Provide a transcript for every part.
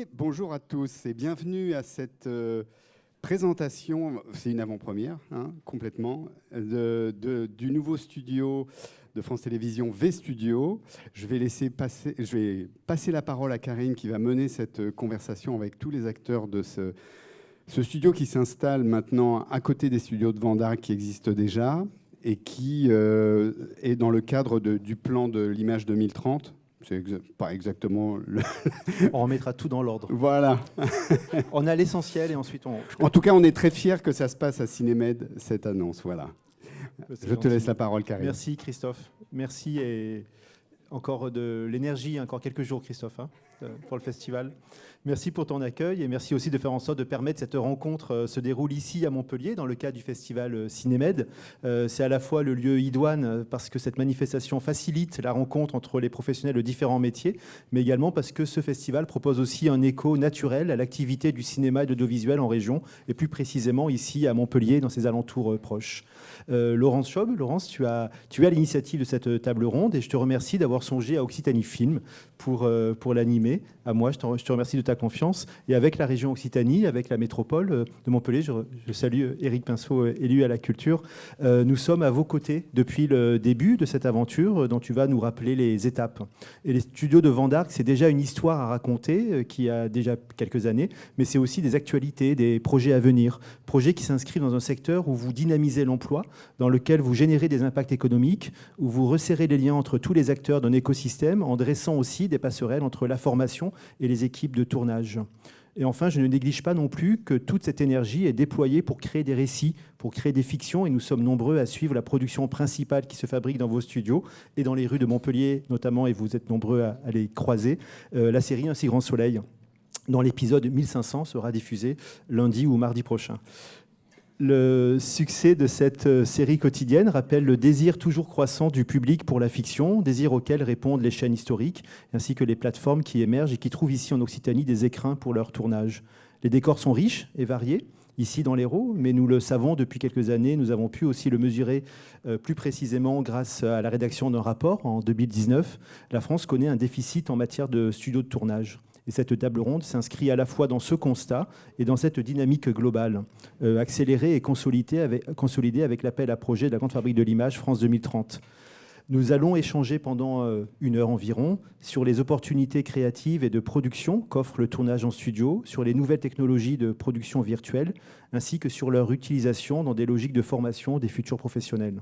Et bonjour à tous et bienvenue à cette présentation, c'est une avant-première, complètement, du nouveau studio de France Télévisions, V-Studio. Je vais passer la parole à Karine qui va mener cette conversation avec tous les acteurs de ce studio qui s'installe maintenant à côté des studios de Vendargue qui existent déjà et qui est dans le cadre du plan de l'image 2030. C'est pas exactement le... On remettra tout dans l'ordre. Voilà. On a l'essentiel et ensuite on... En tout cas, on est très fiers que ça se passe à Cinémed, cette annonce. Voilà. Je te laisse la parole, Karine. Merci, Christophe. Merci et encore de l'énergie, encore quelques jours, Christophe, pour le festival. Merci pour ton accueil et merci aussi de faire en sorte de permettre que cette rencontre se déroule ici à Montpellier dans le cadre du festival Cinémed. C'est à la fois le lieu idoine parce que cette manifestation facilite la rencontre entre les professionnels de différents métiers, mais également parce que ce festival propose aussi un écho naturel à l'activité du cinéma et de l'audiovisuel en région et plus précisément ici à Montpellier dans ses alentours proches. Laurence Schaub, Laurence, tu es à l'initiative de cette table ronde et je te remercie d'avoir songé à Occitanie Film pour l'animer. À moi, je te remercie de ta confiance. Et avec la région Occitanie, avec la métropole de Montpellier, je salue Éric Pinceau, élu à la culture. Nous sommes à vos côtés depuis le début de cette aventure dont tu vas nous rappeler les étapes. Et les studios de Vendargue, c'est déjà une histoire à raconter qui a déjà quelques années, mais c'est aussi des actualités, des projets à venir, projets qui s'inscrivent dans un secteur où vous dynamisez l'emploi, dans lequel vous générez des impacts économiques, où vous resserrez les liens entre tous les acteurs d'un écosystème en dressant aussi des passerelles entre la formation et les équipes de tournage. Et enfin, je ne néglige pas non plus que toute cette énergie est déployée pour créer des récits, pour créer des fictions, et nous sommes nombreux à suivre la production principale qui se fabrique dans vos studios et dans les rues de Montpellier notamment, et vous êtes nombreux à les croiser, la série Un si grand soleil, dont l'épisode 1500 sera diffusé lundi ou mardi prochain. Le succès de cette série quotidienne rappelle le désir toujours croissant du public pour la fiction, désir auquel répondent les chaînes historiques, ainsi que les plateformes qui émergent et qui trouvent ici en Occitanie des écrins pour leur tournage. Les décors sont riches et variés, ici dans l'Hérault, mais nous le savons depuis quelques années, nous avons pu aussi le mesurer plus précisément grâce à la rédaction d'un rapport en 2019. La France connaît un déficit en matière de studios de tournage. Et cette table ronde s'inscrit à la fois dans ce constat et dans cette dynamique globale, accélérée et consolidée avec l'appel à projet de la Grande Fabrique de l'Image France 2030. Nous allons échanger pendant 1 heure environ sur les opportunités créatives et de production qu'offre le tournage en studio, sur les nouvelles technologies de production virtuelle, ainsi que sur leur utilisation dans des logiques de formation des futurs professionnels.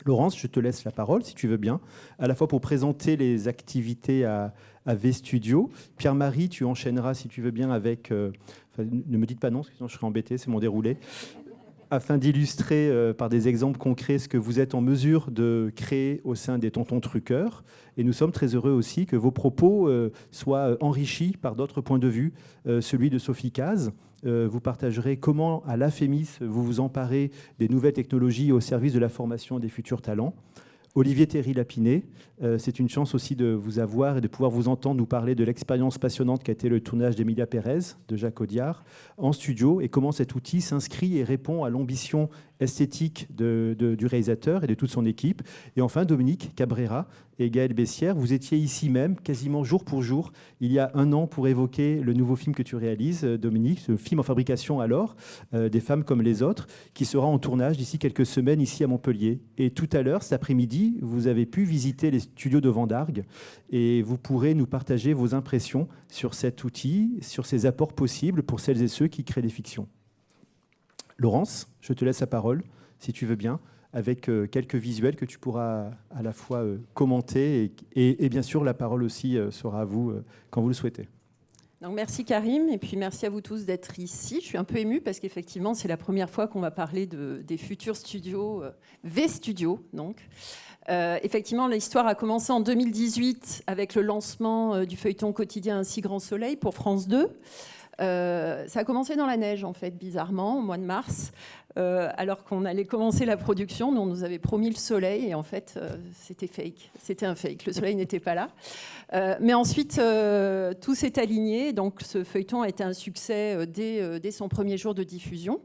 Laurence, je te laisse la parole, si tu veux bien, à la fois pour présenter les activités à V-Studio. Pierre-Marie, tu enchaîneras, si tu veux bien, avec... ne me dites pas non, sinon je serai embêté, c'est mon déroulé. Afin d'illustrer par des exemples concrets ce que vous êtes en mesure de créer au sein des Tontons Truqueurs. Et nous sommes très heureux aussi que vos propos soient enrichis par d'autres points de vue, celui de Sophie Cazes. Vous partagerez comment, à l'AFEMIS, vous vous emparez des nouvelles technologies au service de la formation des futurs talents. Olivier Théry-Lapiné, c'est une chance aussi de vous avoir et de pouvoir vous entendre nous parler de l'expérience passionnante qu'a été le tournage d'Emilia Pérez, de Jacques Audiard, en studio, et comment cet outil s'inscrit et répond à l'ambition esthétique du réalisateur et de toute son équipe. Et enfin, Dominique Cabrera et Gaël Bessière, vous étiez ici même, quasiment jour pour jour, il y a 1 an, pour évoquer le nouveau film que tu réalises, Dominique, ce film en fabrication alors, Des femmes comme les autres, qui sera en tournage d'ici quelques semaines ici à Montpellier. Et tout à l'heure, cet après-midi, vous avez pu visiter les studios de Vendargue et vous pourrez nous partager vos impressions sur cet outil, sur ses apports possibles pour celles et ceux qui créent des fictions. Laurence, je te laisse la parole, si tu veux bien, avec quelques visuels que tu pourras à la fois commenter et bien sûr, la parole aussi sera à vous quand vous le souhaitez. Donc, merci Karim, et puis merci à vous tous d'être ici. Je suis un peu émue parce qu'effectivement, c'est la première fois qu'on va parler des futurs studios, V-Studio donc. Effectivement, l'histoire a commencé en 2018 avec le lancement du feuilleton quotidien Un si grand soleil pour France 2. Ça a commencé dans la neige, en fait, bizarrement, au mois de mars, alors qu'on allait commencer la production. On nous avait promis le soleil, et en fait, c'était fake. C'était un fake. Le soleil n'était pas là. Mais ensuite, tout s'est aligné. Donc, ce feuilleton a été un succès dès son premier jour de diffusion.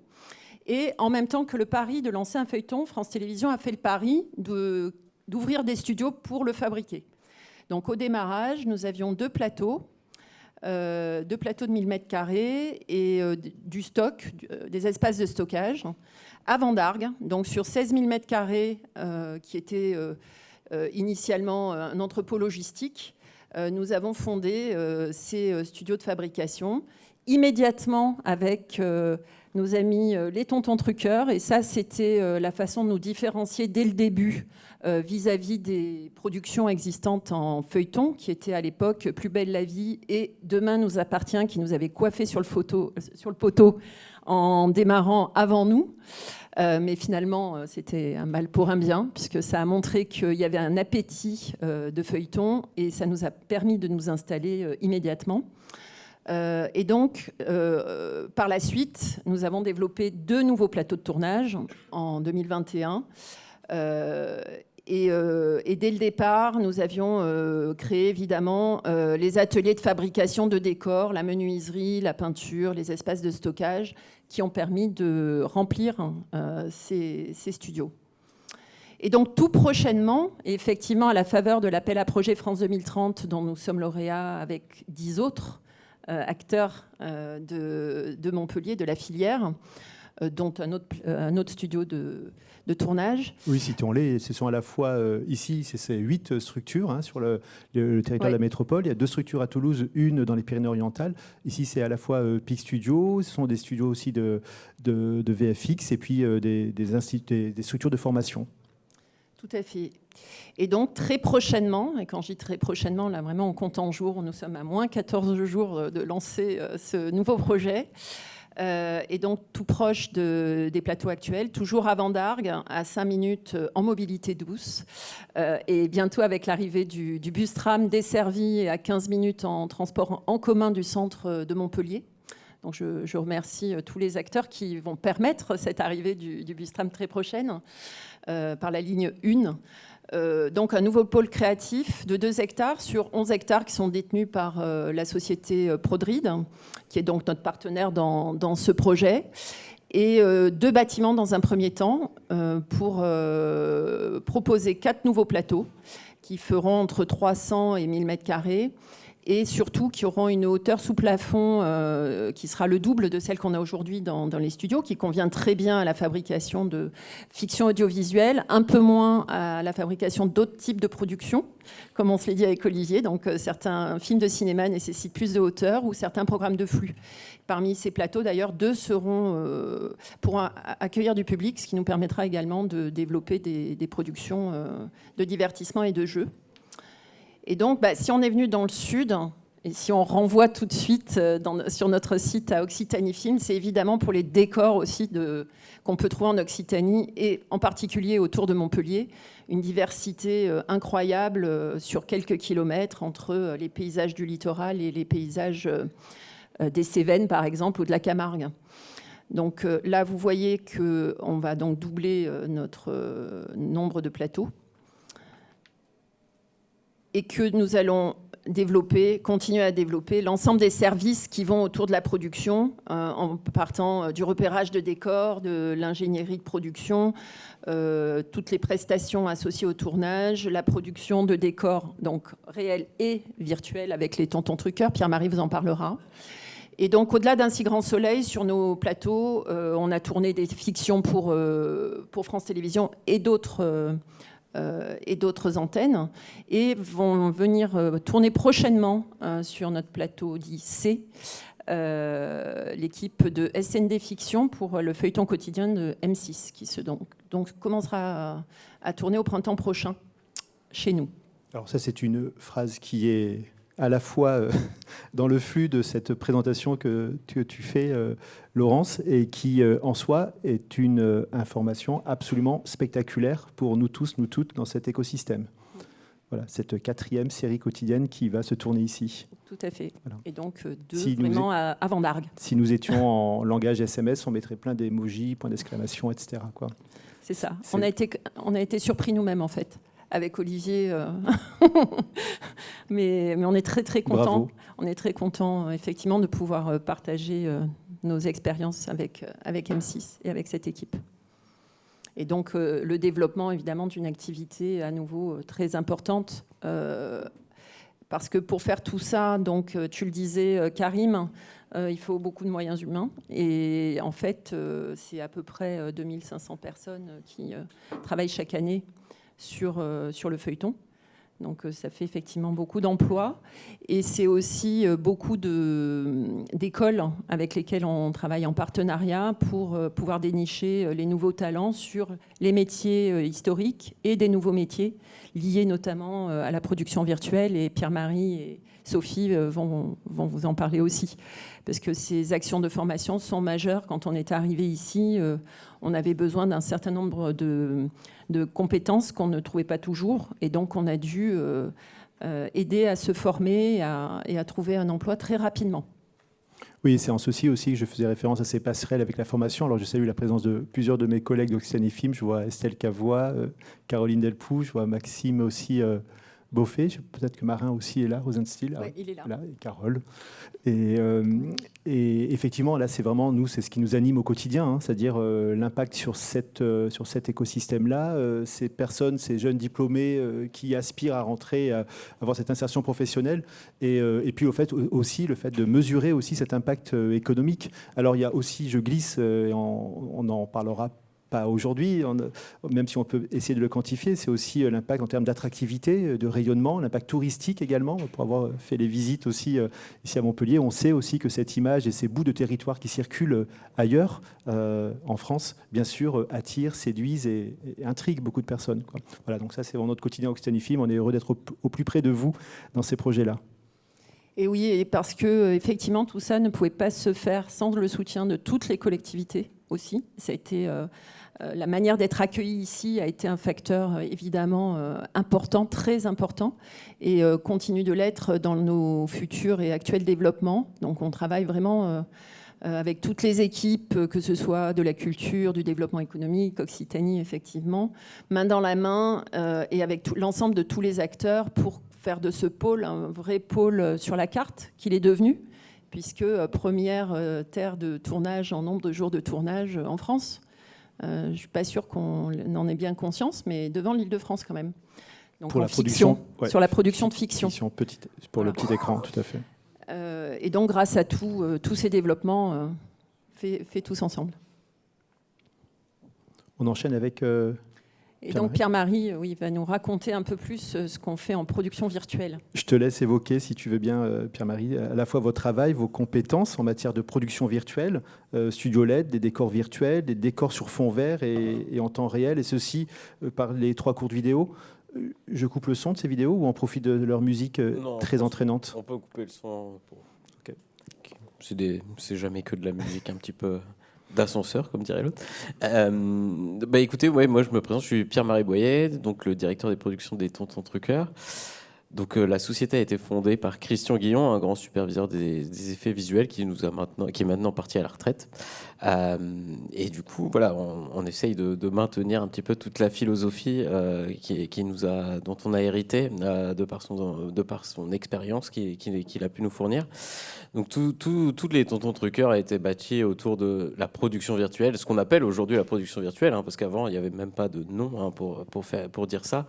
Et en même temps que le pari de lancer un feuilleton, France Télévisions a fait le pari d'ouvrir des studios pour le fabriquer. Donc, au démarrage, nous avions 2 plateaux. 2 plateaux de 1000 m² et du stock, des espaces de stockage à Vendargues, donc sur 16 000 m², qui était initialement un entrepôt logistique. Nous avons fondé ces studios de fabrication immédiatement avec nos amis les tontons truqueurs. Et ça, c'était la façon de nous différencier dès le début vis-à-vis des productions existantes en feuilleton, qui étaient à l'époque Plus belle la vie et Demain nous appartient, qui nous avaient coiffé sur le poteau en démarrant avant nous. Mais finalement, c'était un mal pour un bien, puisque ça a montré qu'il y avait un appétit de feuilleton et ça nous a permis de nous installer immédiatement. Et donc, par la suite, nous avons développé 2 nouveaux plateaux de tournage en 2021. Et dès le départ, nous avions créé évidemment les ateliers de fabrication de décors, la menuiserie, la peinture, les espaces de stockage qui ont permis de remplir ces studios. Et donc tout prochainement, et effectivement à la faveur de l'appel à projet France 2030 dont nous sommes lauréats avec 10 autres acteurs de Montpellier, de la filière, dont un autre studio de tournage. Oui, citons-les. Ce sont à la fois, ici, c'est 8 structures sur le territoire de la métropole. Il y a 2 structures à Toulouse, une dans les Pyrénées-Orientales. Ici, c'est à la fois PIC Studio, ce sont des studios aussi de VFX et puis des structures de formation. Tout à fait. Et donc, très prochainement, et quand je dis très prochainement, là, vraiment, on compte en jours. Nous sommes à moins 14 jours de lancer ce nouveau projet. Et donc tout proche des plateaux actuels, toujours à Vendargues, à 5 minutes en mobilité douce, et bientôt avec l'arrivée du bus tram desservi et à 15 minutes en transport en commun du centre de Montpellier. Donc je remercie tous les acteurs qui vont permettre cette arrivée du bus tram très prochaine par la ligne 1. Donc un nouveau pôle créatif de 2 hectares sur 11 hectares qui sont détenus par la société Prodrid, qui est donc notre partenaire dans ce projet, et 2 bâtiments dans un premier temps pour proposer 4 nouveaux plateaux qui feront entre 300 et 1000 m², et surtout qui auront une hauteur sous plafond qui sera le double de celle qu'on a aujourd'hui dans les studios, qui convient très bien à la fabrication de fiction audiovisuelle, un peu moins à la fabrication d'autres types de productions, comme on se l'est dit avec Olivier. Donc certains films de cinéma nécessitent plus de hauteur ou certains programmes de flux. Parmi ces plateaux, d'ailleurs, 2 seront pour accueillir du public, ce qui nous permettra également de développer des productions de divertissement et de jeux. Et donc, si on est venu dans le sud, et si on renvoie tout de suite sur notre site à Occitanie Film, c'est évidemment pour les décors aussi qu'on peut trouver en Occitanie, et en particulier autour de Montpellier, une diversité incroyable sur quelques kilomètres entre les paysages du littoral et les paysages des Cévennes, par exemple, ou de la Camargue. Donc là, vous voyez qu'on va donc doubler notre nombre de plateaux, et que nous allons continuer à développer l'ensemble des services qui vont autour de la production, en partant du repérage de décors, de l'ingénierie de production, toutes les prestations associées au tournage, la production de décors donc réels et virtuels avec les tontons truqueurs. Pierre-Marie vous en parlera. Et donc, au-delà d'un si grand soleil, sur nos plateaux, on a tourné des fictions pour France Télévisions et d'autres antennes, et vont venir tourner prochainement sur notre plateau dit C, l'équipe de SND Fiction pour le feuilleton quotidien de M6, qui donc commencera à tourner au printemps prochain chez nous. Alors ça, c'est une phrase qui est à la fois dans le flux de cette présentation que tu fais, Laurence, et qui, en soi, est une information absolument spectaculaire pour nous tous, nous toutes, dans cet écosystème. Voilà, cette 4e série quotidienne qui va se tourner ici. Tout à fait. Voilà. Et donc, à Vendargues. Si nous étions en langage SMS, on mettrait plein d'émojis, points d'exclamation, etc. quoi. C'est ça. On a été surpris nous-mêmes, en fait, avec Olivier. mais on est très, très contents. On est très contents, effectivement, de pouvoir partager nos expériences avec M6 et avec cette équipe. Et donc, le développement, évidemment, d'une activité à nouveau très importante Parce que pour faire tout ça, donc tu le disais, Karim, il faut beaucoup de moyens humains. Et en fait, c'est à peu près 2500 personnes qui travaillent chaque année sur le feuilleton. Donc ça fait effectivement beaucoup d'emplois. Et c'est aussi beaucoup d'écoles avec lesquelles on travaille en partenariat pour pouvoir dénicher les nouveaux talents sur les métiers historiques et des nouveaux métiers liés notamment à la production virtuelle. Et Pierre-Marie et Sophie vont vous en parler aussi. Parce que ces actions de formation sont majeures. Quand on est arrivé ici, on avait besoin d'un certain nombre de compétences qu'on ne trouvait pas toujours. Et donc, on a dû aider à se former et à trouver un emploi très rapidement. Oui, c'est en ceci aussi que je faisais référence à ces passerelles avec la formation. Alors, je salue la présence de plusieurs de mes collègues d'Occitanie Film. Je vois Estelle Cavois, Caroline Delpoux, je vois Maxime aussi Beaufet. Peut-être que Marin aussi est là, Rosenstiel. Oui, il est là. Et Carole. Et effectivement, là, c'est vraiment, nous, c'est ce qui nous anime au quotidien, hein, c'est-à-dire l'impact sur cet écosystème-là, ces personnes, ces jeunes diplômés qui aspirent à rentrer, à avoir cette insertion professionnelle, et puis au fait aussi le fait de mesurer aussi cet impact économique. Alors il y a aussi, je glisse, on en parlera pas aujourd'hui, même si on peut essayer de le quantifier, c'est aussi l'impact en termes d'attractivité, de rayonnement, l'impact touristique également. Pour avoir fait les visites aussi ici à Montpellier, on sait aussi que cette image et ces bouts de territoire qui circulent ailleurs, en France, bien sûr, attirent, séduisent et intriguent beaucoup de personnes, quoi. Voilà, donc ça c'est vraiment notre quotidien Occitanie Film. On est heureux d'être au plus près de vous dans ces projets-là. Et oui, et parce que effectivement tout ça ne pouvait pas se faire sans le soutien de toutes les collectivités aussi. Ça a été la manière d'être accueilli ici a été un facteur évidemment important, très important, et continue de l'être dans nos futurs et actuels développements. Donc on travaille vraiment avec toutes les équipes, que ce soit de la culture, du développement économique, Occitanie effectivement, main dans la main, et avec l'ensemble de tous les acteurs pour faire de ce pôle un vrai pôle sur la carte qu'il est devenu, puisque première terre de tournage en nombre de jours de tournage en France. Je ne suis pas sûre qu'on en ait bien conscience, mais devant l'Île-de-France quand même. Donc pour en la fiction, production, ouais. Sur la production de fiction. Petite, pour voilà. Le petit écran, tout à fait. Et donc grâce à tous ces développements faits tous ensemble. On enchaîne avec... Et donc Pierre-Marie, oui, va nous raconter un peu plus ce qu'on fait en production virtuelle. Je te laisse évoquer, si tu veux bien, Pierre-Marie, à la fois votre travail, vos compétences en matière de production virtuelle, studio LED, des décors virtuels, des décors sur fond vert et en temps réel, et ceci par les 3 courtes vidéos. Je coupe le son de ces vidéos ou on profite de leur musique très entraînante? On peut couper le son. Okay. C'est jamais que de la musique un petit peu... d'ascenseur, comme dirait l'autre. Écoutez, moi je me présente, je suis Pierre-Marie Boyer, donc le directeur des productions des Tontons Truqueurs. Donc la société a été fondée par Christian Guillon, un grand superviseur des effets visuels qui est maintenant parti à la retraite. Et du coup, voilà, on essaye de maintenir un petit peu toute la philosophie dont on a hérité de par son expérience qu'il a pu nous fournir. Donc tous les Tontons Truqueurs a été bâtis autour de la production virtuelle, ce qu'on appelle aujourd'hui la production virtuelle, hein, parce qu'avant il n'y avait même pas de nom, hein, pour dire ça.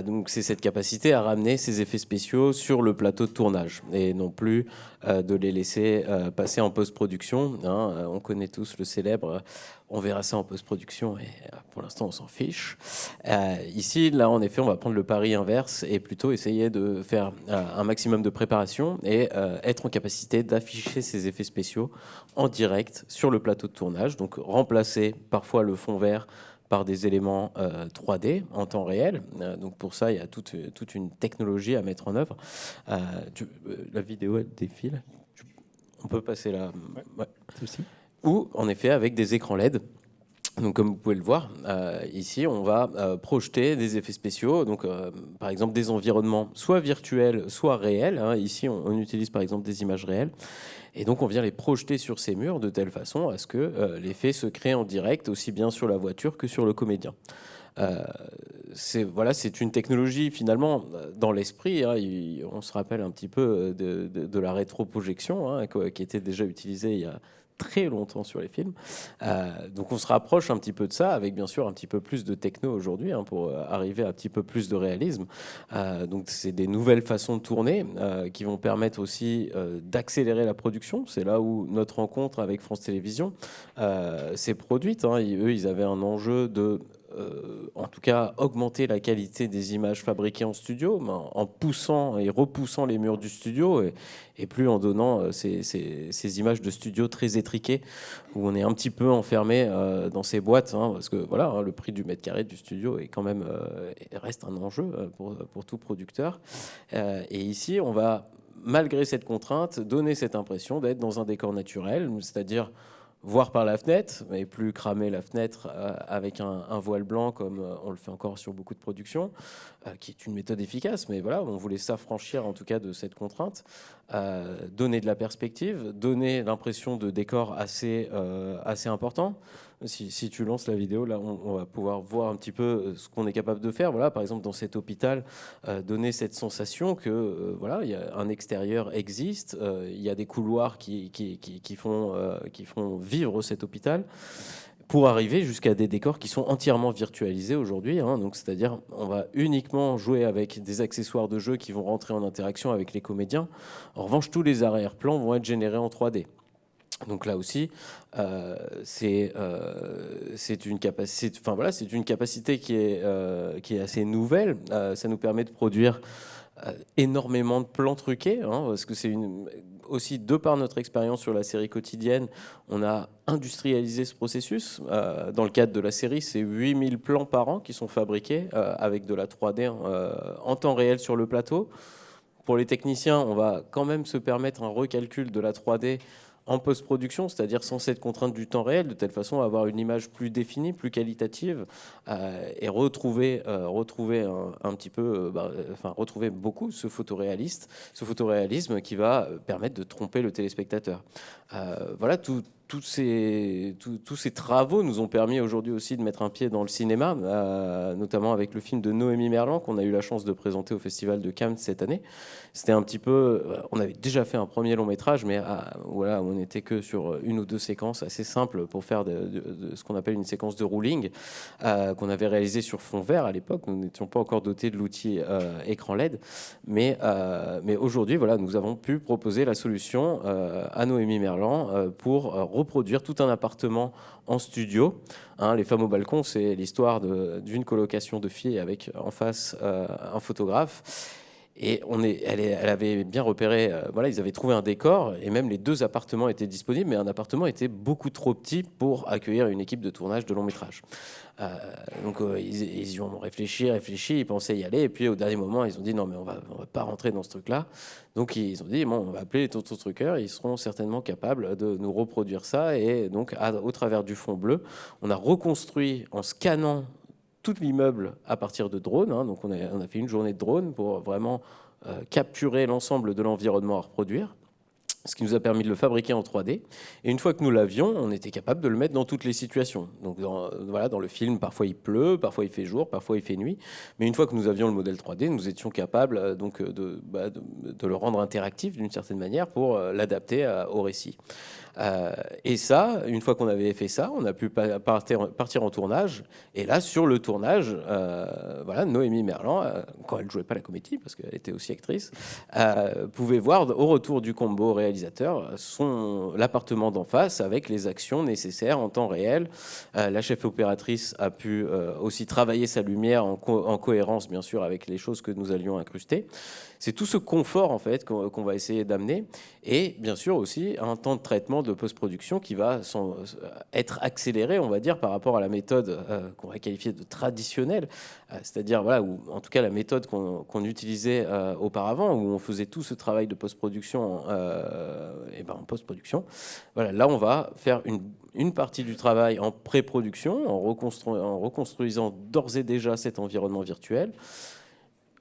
Donc c'est cette capacité à ramener ces effets spéciaux sur le plateau de tournage et non plus de les laisser passer en post-production, hein. On connaît tous le célèbre on verra ça en post-production et pour l'instant on s'en fiche. Ici, là en effet, on va prendre le pari inverse et plutôt essayer de faire un maximum de préparation et être en capacité d'afficher ces effets spéciaux en direct sur le plateau de tournage, donc remplacer parfois le fond vert par des éléments 3D en temps réel. Donc pour ça, il y a toute une technologie à mettre en œuvre. La vidéo, elle défile. On peut passer là. Ouais. Aussi. Ou en effet avec des écrans LED. Donc comme vous pouvez le voir, ici on va projeter des effets spéciaux, donc par exemple des environnements soit virtuels, soit réels, hein. Ici on utilise par exemple des images réelles, et donc on vient les projeter sur ces murs de telle façon à ce que l'effet se crée en direct, aussi bien sur la voiture que sur le comédien. C'est une technologie finalement dans l'esprit, hein, on se rappelle un petit peu de la rétroprojection, hein, qui était déjà utilisée il y a très longtemps sur les films. Donc on se rapproche un petit peu de ça, avec bien sûr un petit peu plus de techno aujourd'hui, pour arriver à un petit peu plus de réalisme. Donc c'est des nouvelles façons de tourner qui vont permettre aussi d'accélérer la production. C'est là où notre rencontre avec France Télévisions s'est produite. Eux, ils avaient un enjeu de en tout cas augmenter la qualité des images fabriquées en studio, en poussant et repoussant les murs du studio et plus en donnant ces images de studio très étriquées où on est un petit peu enfermé dans ces boîtes, parce que voilà, le prix du mètre carré du studio est quand même reste un enjeu pour tout producteur. Et ici, on va, malgré cette contrainte, donner cette impression d'être dans un décor naturel, c'est-à-dire voir par la fenêtre, mais plus cramer la fenêtre avec un voile blanc comme on le fait encore sur beaucoup de productions, qui est une méthode efficace, mais voilà, on voulait s'affranchir en tout cas de cette contrainte, donner de la perspective, donner l'impression de décor assez important. Si tu lances la vidéo, là, on va pouvoir voir un petit peu ce qu'on est capable de faire. Voilà, par exemple, dans cet hôpital, donner cette sensation que voilà, il y a un extérieur existe, il y a des couloirs qui font vivre cet hôpital, pour arriver jusqu'à des décors qui sont entièrement virtualisés aujourd'hui. Donc, c'est-à-dire, on va uniquement jouer avec des accessoires de jeu qui vont rentrer en interaction avec les comédiens. En revanche, tous les arrière-plans vont être générés en 3D. Donc là aussi, c'est une capacité qui est assez nouvelle. Ça nous permet de produire énormément de plans truqués, parce que c'est aussi, de par notre expérience sur la série quotidienne, on a industrialisé ce processus. Dans le cadre de la série, c'est 8000 plans par an qui sont fabriqués avec de la 3D en temps réel sur le plateau. Pour les techniciens, on va quand même se permettre un recalcul de la 3D en post-production, c'est-à-dire sans cette contrainte du temps réel, de telle façon à avoir une image plus définie, plus qualitative, et retrouver beaucoup ce photoréalisme qui va permettre de tromper le téléspectateur. Voilà, tous ces travaux nous ont permis aujourd'hui aussi de mettre un pied dans le cinéma, notamment avec le film de Noémie Merlan qu'on a eu la chance de présenter au Festival de Cannes cette année. C'était un petit peu, on avait déjà fait un premier long métrage, mais voilà, on n'était que sur une ou deux séquences assez simples pour faire de ce qu'on appelle une séquence de ruling, qu'on avait réalisé sur fond vert à l'époque. Nous n'étions pas encore dotés de l'outil écran LED, mais aujourd'hui, voilà, nous avons pu proposer la solution à Noémie Merlan pour reproduire tout un appartement en studio. Les femmes au balcon, c'est l'histoire d'une colocation de filles avec en face un photographe. Et elle avait bien repéré, voilà, ils avaient trouvé un décor, et même les 2 appartements étaient disponibles, mais un appartement était beaucoup trop petit pour accueillir une équipe de tournage de long métrage. Donc ils y ont réfléchi, ils pensaient y aller, et puis au dernier moment, ils ont dit non, mais on va pas rentrer dans ce truc-là. Donc ils ont dit bon, on va appeler les Tonton Truckers, ils seront certainement capables de nous reproduire ça. Et donc au travers du fond bleu, on a reconstruit en scannant tout l'immeuble à partir de drones. Donc on a fait une journée de drone pour vraiment capturer l'ensemble de l'environnement à reproduire, ce qui nous a permis de le fabriquer en 3D. Et une fois que nous l'avions, on était capable de le mettre dans toutes les situations. Donc dans le film, parfois il pleut, parfois il fait jour, parfois il fait nuit. Mais une fois que nous avions le modèle 3D, nous étions capables de le rendre interactif d'une certaine manière pour l'adapter au récit. Et ça, une fois qu'on avait fait ça, on a pu partir en tournage. Et là, sur le tournage, voilà, Noémie Merlan, quand elle ne jouait pas la comédie, parce qu'elle était aussi actrice, pouvait voir au retour du combo réalisateur l'appartement d'en face avec les actions nécessaires en temps réel. La chef opératrice a pu aussi travailler sa lumière en cohérence, bien sûr, avec les choses que nous allions incruster. C'est tout ce confort, en fait, qu'on va essayer d'amener. Et bien sûr aussi un temps de traitement de post-production qui va être accéléré, on va dire, par rapport à la méthode qu'on va qualifier de traditionnelle, c'est-à-dire, voilà, ou en tout cas la méthode qu'on utilisait auparavant, où on faisait tout ce travail de post-production en post-production. Voilà, là, on va faire une partie du travail en pré-production, en reconstruisant d'ores et déjà cet environnement virtuel.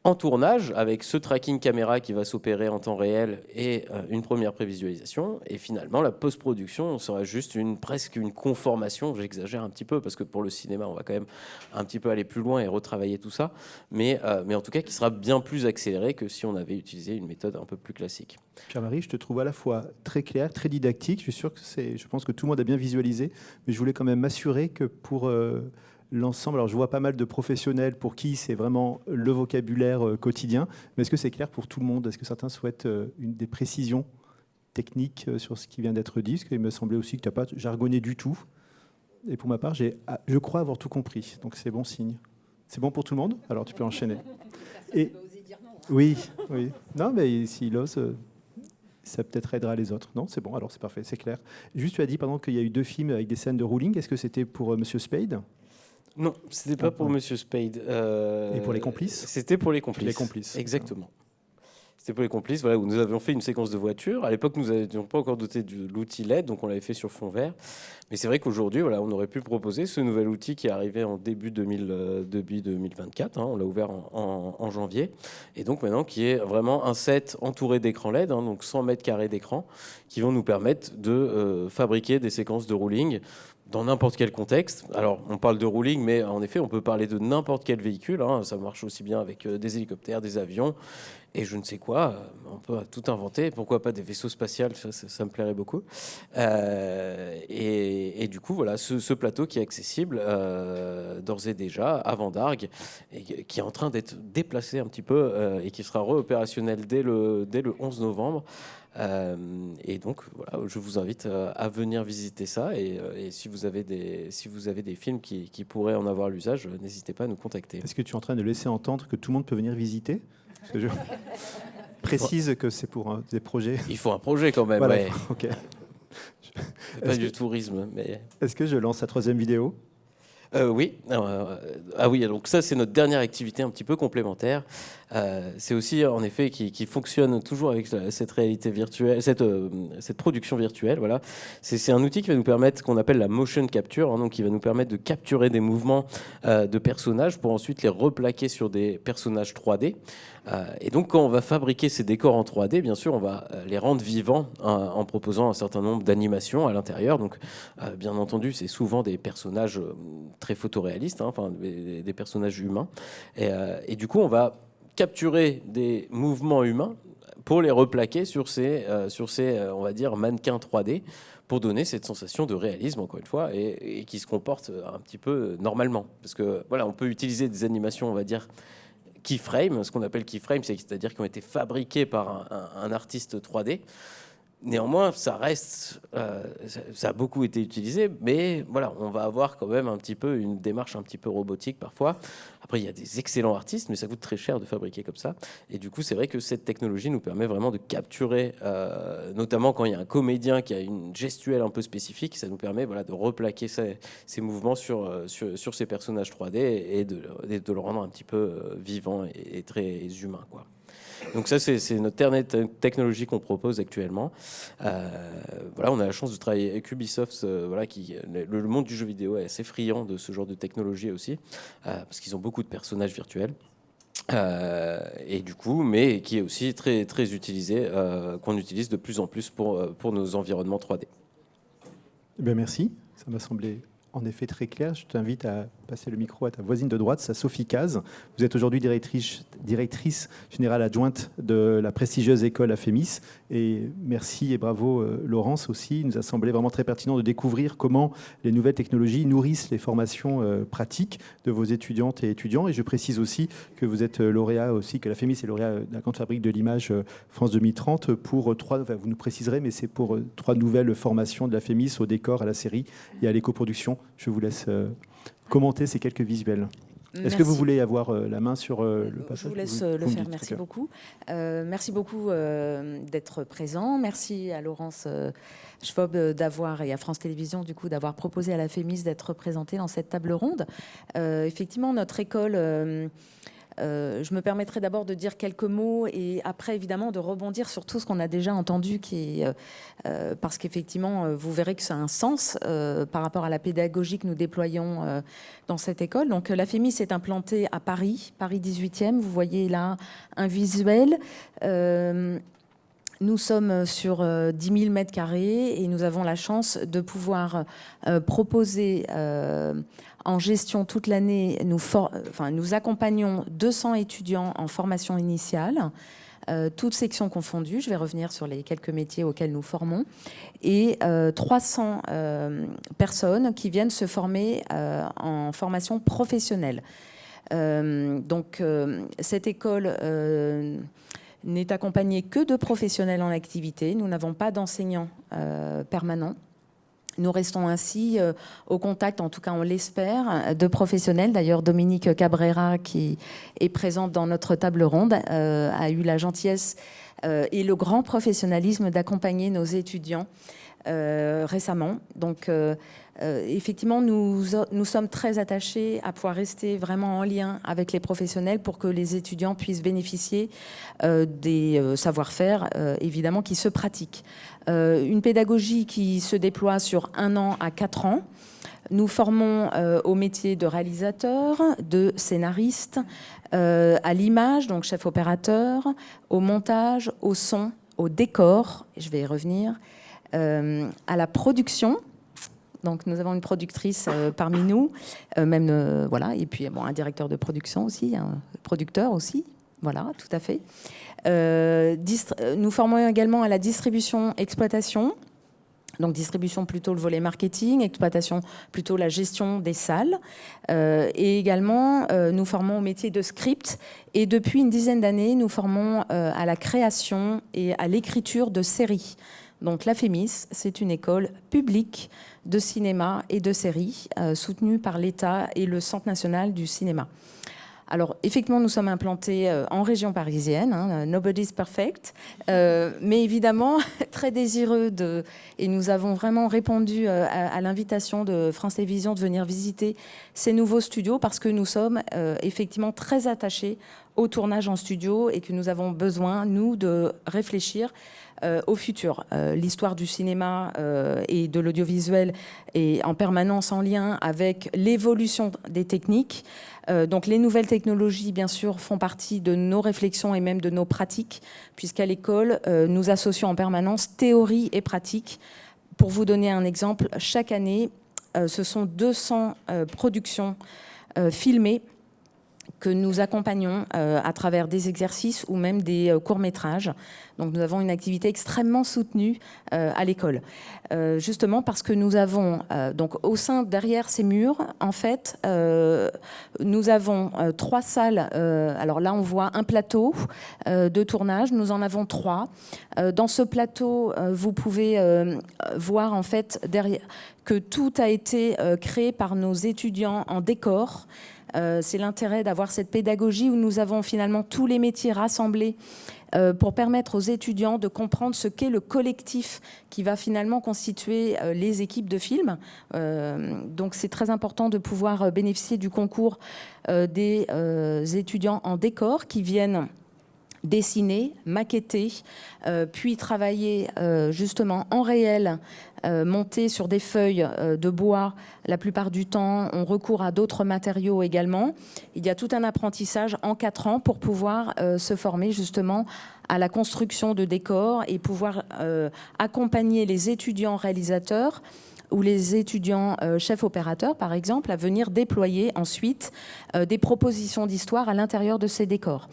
en tournage avec ce tracking caméra qui va s'opérer en temps réel et une première prévisualisation. Et finalement, la post-production sera juste presque une conformation. J'exagère un petit peu parce que pour le cinéma, on va quand même un petit peu aller plus loin et retravailler tout ça. Mais en tout cas, qui sera bien plus accéléré que si on avait utilisé une méthode un peu plus classique. Pierre-Marie, je te trouve à la fois très clair, très didactique. Je suis sûr que je pense que tout le monde a bien visualisé, mais je voulais quand même m'assurer que pour l'ensemble, alors je vois pas mal de professionnels pour qui c'est vraiment le vocabulaire quotidien, mais est-ce que c'est clair pour tout le monde? Est-ce que certains souhaitent des précisions techniques sur ce qui vient d'être dit? Parce qu'il me semblait aussi que tu n'as pas jargonné du tout. Et pour ma part, je crois avoir tout compris, donc c'est bon signe. C'est bon pour tout le monde? Alors tu peux enchaîner. Et oui. Non, mais s'il ose, ça peut-être aidera les autres. Non, c'est bon, alors c'est parfait, c'est clair. Juste, tu as dit pendant qu'il y a eu 2 films avec des scènes de ruling. Est-ce que c'était pour Monsieur Spade? Non, c'était pas pour Monsieur Spade. Et pour les complices? C'était pour les complices. Les complices. Exactement. C'était pour les complices, voilà, où nous avions fait une séquence de voiture. À l'époque, nous n'avions pas encore doté de l'outil LED, donc on l'avait fait sur fond vert. Mais c'est vrai qu'aujourd'hui, voilà, on aurait pu proposer ce nouvel outil qui est arrivé en début 2024. On l'a ouvert en janvier. Et donc maintenant, qui est vraiment un set entouré d'écrans LED, donc 100 mètres carrés d'écran, qui vont nous permettre de fabriquer des séquences de rolling dans n'importe quel contexte. Alors, on parle de rolling, mais en effet, on peut parler de n'importe quel véhicule. Ça marche aussi bien avec des hélicoptères, des avions, et je ne sais quoi. On peut tout inventer. Pourquoi pas des vaisseaux spatials? Ça me plairait beaucoup. Et du coup, voilà, ce plateau qui est accessible d'ores et déjà à Vendargue, et qui est en train d'être déplacé un petit peu, et qui sera opérationnel dès le 11 novembre. Et donc voilà, je vous invite à venir visiter ça, et si vous avez des films qui pourraient en avoir l'usage, n'hésitez pas à nous contacter. Est-ce que tu es en train de laisser entendre que tout le monde peut venir visiter? Parce que je précise que c'est pour des projets. Il faut un projet quand même. Voilà, Ouais. ok. Pas du tourisme, mais... Est-ce que je lance la 3e vidéo? Oui. Oui, donc ça, c'est notre dernière activité un petit peu complémentaire. C'est aussi, en effet, qui fonctionne toujours avec cette réalité virtuelle, cette production virtuelle. Voilà. C'est un outil qui va nous permettre, qu'on appelle la motion capture, donc qui va nous permettre de capturer des mouvements de personnages pour ensuite les replaquer sur des personnages 3D. Et donc, quand on va fabriquer ces décors en 3D, bien sûr, on va les rendre vivants en proposant un certain nombre d'animations à l'intérieur. Donc, bien entendu, c'est souvent des personnages très photoréalistes, enfin, des personnages humains. Et du coup, on va capturer des mouvements humains pour les replaquer sur ces on va dire, mannequins 3D, pour donner cette sensation de réalisme, encore une fois, et qui se comporte un petit peu normalement. Parce que, voilà, on peut utiliser des animations, on va dire, keyframe, ce qu'on appelle keyframe, c'est-à-dire qui ont été fabriqués par un artiste 3D. Néanmoins, ça reste, ça a beaucoup été utilisé, mais voilà, on va avoir quand même un petit peu une démarche un petit peu robotique parfois. Après, il y a des excellents artistes, mais ça coûte très cher de fabriquer comme ça. Et du coup, c'est vrai que cette technologie nous permet vraiment de capturer, notamment quand il y a un comédien qui a une gestuelle un peu spécifique, ça nous permet, voilà, de replaquer ces mouvements sur ces personnages 3D et de le rendre un petit peu vivant et très humain, quoi. Donc ça, c'est notre dernière technologie qu'on propose actuellement. Voilà, on a la chance de travailler avec Ubisoft. Voilà, le monde du jeu vidéo est assez friand de ce genre de technologie aussi, parce qu'ils ont beaucoup de personnages virtuels. Et du coup, mais qui est aussi très, très utilisé, qu'on utilise de plus en plus pour nos environnements 3D. Ben merci, ça m'a semblé en effet très clair. Je t'invite à passer le micro à ta voisine de droite, c'est Sophie Caz. Vous êtes aujourd'hui directrice générale adjointe de la prestigieuse école AFEMIS. Et merci et bravo Laurence aussi. Il nous a semblé vraiment très pertinent de découvrir comment les nouvelles technologies nourrissent les formations pratiques de vos étudiantes et étudiants. Et je précise aussi que vous êtes lauréat aussi, que l'AFEMIS est lauréat de la grande fabrique de l'image France 2030 pour vous nous préciserez, mais c'est pour 3 nouvelles formations de l'AFEMIS au décor, à la série et à l'éco-production. Je vous laisse commenter ces quelques visuels. Est-ce que vous voulez avoir la main sur le passage? Je vous laisse le faire, merci beaucoup. Merci beaucoup d'être présent. Merci à Laurence Schwab et à France Télévisions du coup, d'avoir proposé à la FEMIS d'être représentée dans cette table ronde. Effectivement, notre école Je me permettrai d'abord de dire quelques mots et après, évidemment, de rebondir sur tout ce qu'on a déjà entendu, parce qu'effectivement, vous verrez que ça a un sens par rapport à la pédagogie que nous déployons dans cette école. Donc, la FEMIS est implantée à Paris 18e. Vous voyez là un visuel. Nous sommes sur 10 000 mètres carrés et nous avons la chance de pouvoir proposer en gestion toute l'année. Nous accompagnons 200 étudiants en formation initiale, toutes sections confondues. Je vais revenir sur les quelques métiers auxquels nous formons. Et 300 personnes qui viennent se former en formation professionnelle. Donc, cette école n'est accompagnée que de professionnels en activité. Nous n'avons pas d'enseignants permanents. Nous restons ainsi au contact, en tout cas on l'espère, de professionnels. D'ailleurs, Dominique Cabrera, qui est présente dans notre table ronde, a eu la gentillesse et le grand professionnalisme d'accompagner nos étudiants récemment. Donc, effectivement, nous sommes très attachés à pouvoir rester vraiment en lien avec les professionnels pour que les étudiants puissent bénéficier des savoir-faire, évidemment, qui se pratiquent. Une pédagogie qui se déploie sur 1 an à 4 ans. Nous formons au métier de réalisateur, de scénariste, à l'image, donc chef opérateur, au montage, au son, au décor, je vais y revenir, à la production. Donc nous avons une productrice parmi nous, voilà, et puis bon, un directeur de production aussi, un producteur aussi, voilà, tout à fait. Nous formons également à la distribution, exploitation. Donc distribution plutôt le volet marketing, exploitation plutôt la gestion des salles. Et également, nous formons au métier de script. Et depuis une dizaine d'années, nous formons à la création et à l'écriture de séries. Donc la FEMIS, c'est une école publique de cinéma et de séries soutenue par l'État et le Centre national du cinéma. Alors, effectivement, nous sommes implantés en région parisienne, hein, nobody's perfect, mais évidemment, très désireux et nous avons vraiment répondu à l'invitation de France Télévisions de venir visiter ces nouveaux studios parce que nous sommes effectivement très attachés au tournage en studio et que nous avons besoin, nous, de réfléchir au futur. L'histoire du cinéma et de l'audiovisuel est en permanence en lien avec l'évolution des techniques. Donc les nouvelles technologies, bien sûr, font partie de nos réflexions et même de nos pratiques, puisqu'à l'école, nous associons en permanence théorie et pratique. Pour vous donner un exemple, chaque année, ce sont 200 productions filmées que nous accompagnons à travers des exercices ou même des courts-métrages. Donc nous avons une activité extrêmement soutenue à l'école. Justement parce que nous avons, donc derrière ces murs, en fait, nous avons 3 salles. Alors là, on voit un plateau de tournage. Nous en avons 3. Dans ce plateau, vous pouvez voir en fait derrière que tout a été créé par nos étudiants en décor. C'est l'intérêt d'avoir cette pédagogie où nous avons finalement tous les métiers rassemblés pour permettre aux étudiants de comprendre ce qu'est le collectif qui va finalement constituer les équipes de films. Donc c'est très important de pouvoir bénéficier du concours des étudiants en décor qui viennent dessiner, maqueter, puis travailler justement en réel, monter sur des feuilles de bois. La plupart du temps, on recourt à d'autres matériaux également. Il y a tout un apprentissage en 4 ans pour pouvoir se former justement à la construction de décors et pouvoir accompagner les étudiants réalisateurs ou les étudiants chefs opérateurs, par exemple, à venir déployer ensuite des propositions d'histoire à l'intérieur de ces décors.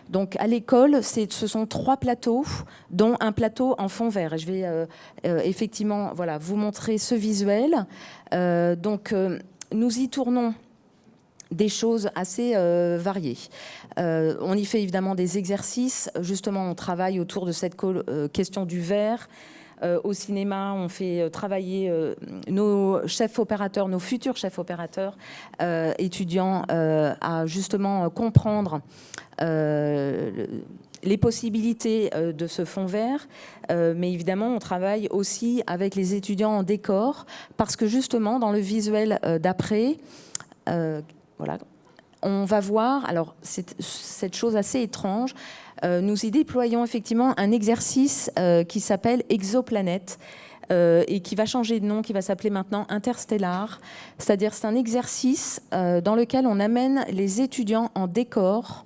Donc à l'école, ce sont 3 plateaux, dont un plateau en fond vert. Et je vais effectivement vous montrer ce visuel. Nous y tournons des choses assez variées. On y fait évidemment des exercices. Justement, on travaille autour de cette question du vert. Au cinéma, on fait travailler nos chefs opérateurs, nos futurs chefs opérateurs, étudiants, à justement comprendre les possibilités de ce fond vert. Mais évidemment, on travaille aussi avec les étudiants en décor, parce que justement, dans le visuel d'après, on va voir, alors c'est cette chose assez étrange, nous y déployons effectivement un exercice qui s'appelle Exoplanète et qui va changer de nom, qui va s'appeler maintenant Interstellar. C'est-à-dire c'est un exercice dans lequel on amène les étudiants en décor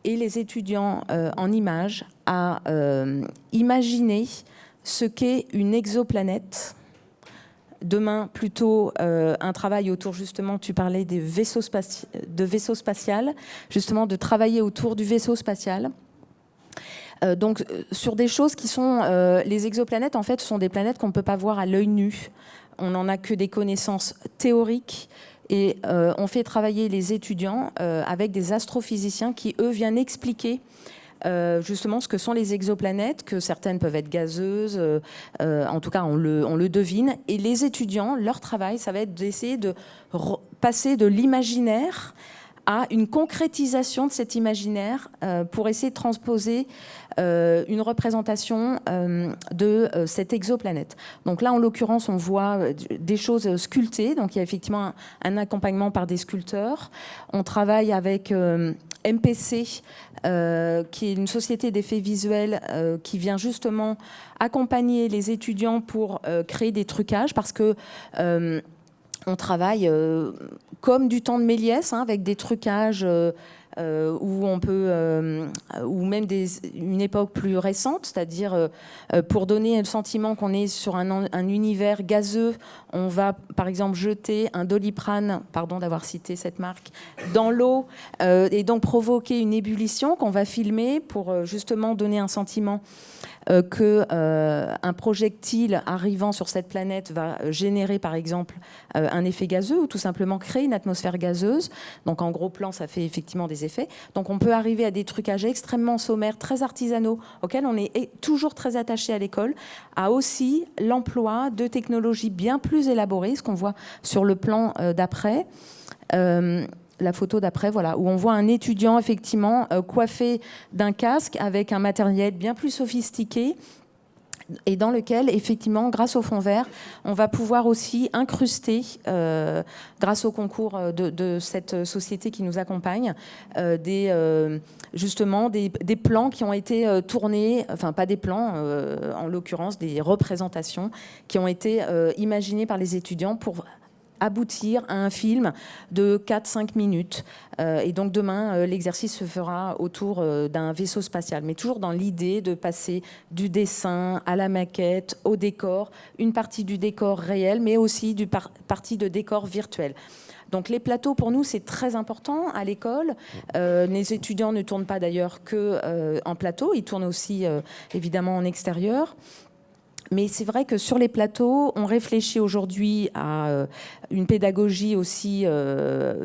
et les étudiants en images à imaginer ce qu'est une exoplanète. Demain, plutôt un travail autour, justement, tu parlais des vaisseaux spatial, justement de travailler autour du vaisseau spatial. Donc, sur des choses qui sont... les exoplanètes, en fait, sont des planètes qu'on ne peut pas voir à l'œil nu. On n'en a que des connaissances théoriques. Et on fait travailler les étudiants avec des astrophysiciens qui, eux, viennent expliquer justement ce que sont les exoplanètes, que certaines peuvent être gazeuses, en tout cas on le devine. Et les étudiants, leur travail, ça va être d'essayer de passer de l'imaginaire à une concrétisation de cet imaginaire pour essayer de transposer une représentation de cette exoplanète. Donc là, en l'occurrence, on voit des choses sculptées. Donc il y a effectivement un accompagnement par des sculpteurs. On travaille avec MPC, qui est une société d'effets visuels qui vient justement accompagner les étudiants pour créer des trucages, parce que on travaille comme du temps de Méliès, avec des trucages où on peut, ou même une époque plus récente, c'est-à-dire pour donner le sentiment qu'on est sur un univers gazeux, on va par exemple jeter un Doliprane, pardon d'avoir cité cette marque, dans l'eau et donc provoquer une ébullition qu'on va filmer pour justement donner un sentiment qu'un projectile arrivant sur cette planète va générer par exemple un effet gazeux ou tout simplement créer une atmosphère gazeuse. Donc en gros plan, ça fait effectivement des effets. Donc on peut arriver à des trucages extrêmement sommaires, très artisanaux, auxquels on est toujours très attaché à l'école, à aussi l'emploi de technologies bien plus élaborées, ce qu'on voit sur le plan d'après. La photo d'après, voilà, où on voit un étudiant effectivement coiffé d'un casque avec un matériel bien plus sophistiqué et dans lequel, effectivement, grâce au fond vert, on va pouvoir aussi incruster, grâce au concours de cette société qui nous accompagne, justement des plans qui ont été tournés, enfin pas des plans, en l'occurrence des représentations qui ont été imaginées par les étudiants pour aboutir à un film de 4-5 minutes. Et donc demain, l'exercice se fera autour d'un vaisseau spatial, mais toujours dans l'idée de passer du dessin à la maquette, au décor, une partie du décor réel, mais aussi du partie de décor virtuel. Donc les plateaux, pour nous, c'est très important à l'école. Les étudiants ne tournent pas d'ailleurs qu'en plateau, ils tournent aussi évidemment en extérieur. Mais c'est vrai que sur les plateaux, on réfléchit aujourd'hui à une pédagogie aussi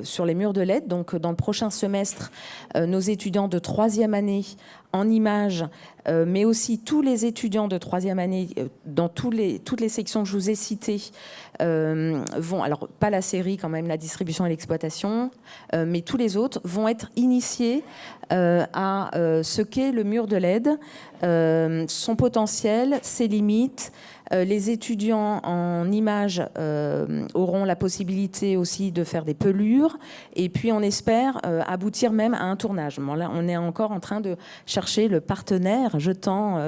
sur les murs de LED. Donc, dans le prochain semestre, nos étudiants de 3e année en images, mais aussi tous les étudiants de 3e année dans toutes les sections que je vous ai citées vont, alors pas la série quand même, la distribution et l'exploitation, mais tous les autres vont être initiés à ce qu'est le mur de LED, son potentiel, ses limites. Les étudiants en images auront la possibilité aussi de faire des pelures et puis on espère aboutir même à un tournage. Bon, là, on est encore en train de chercher le partenaire, jetant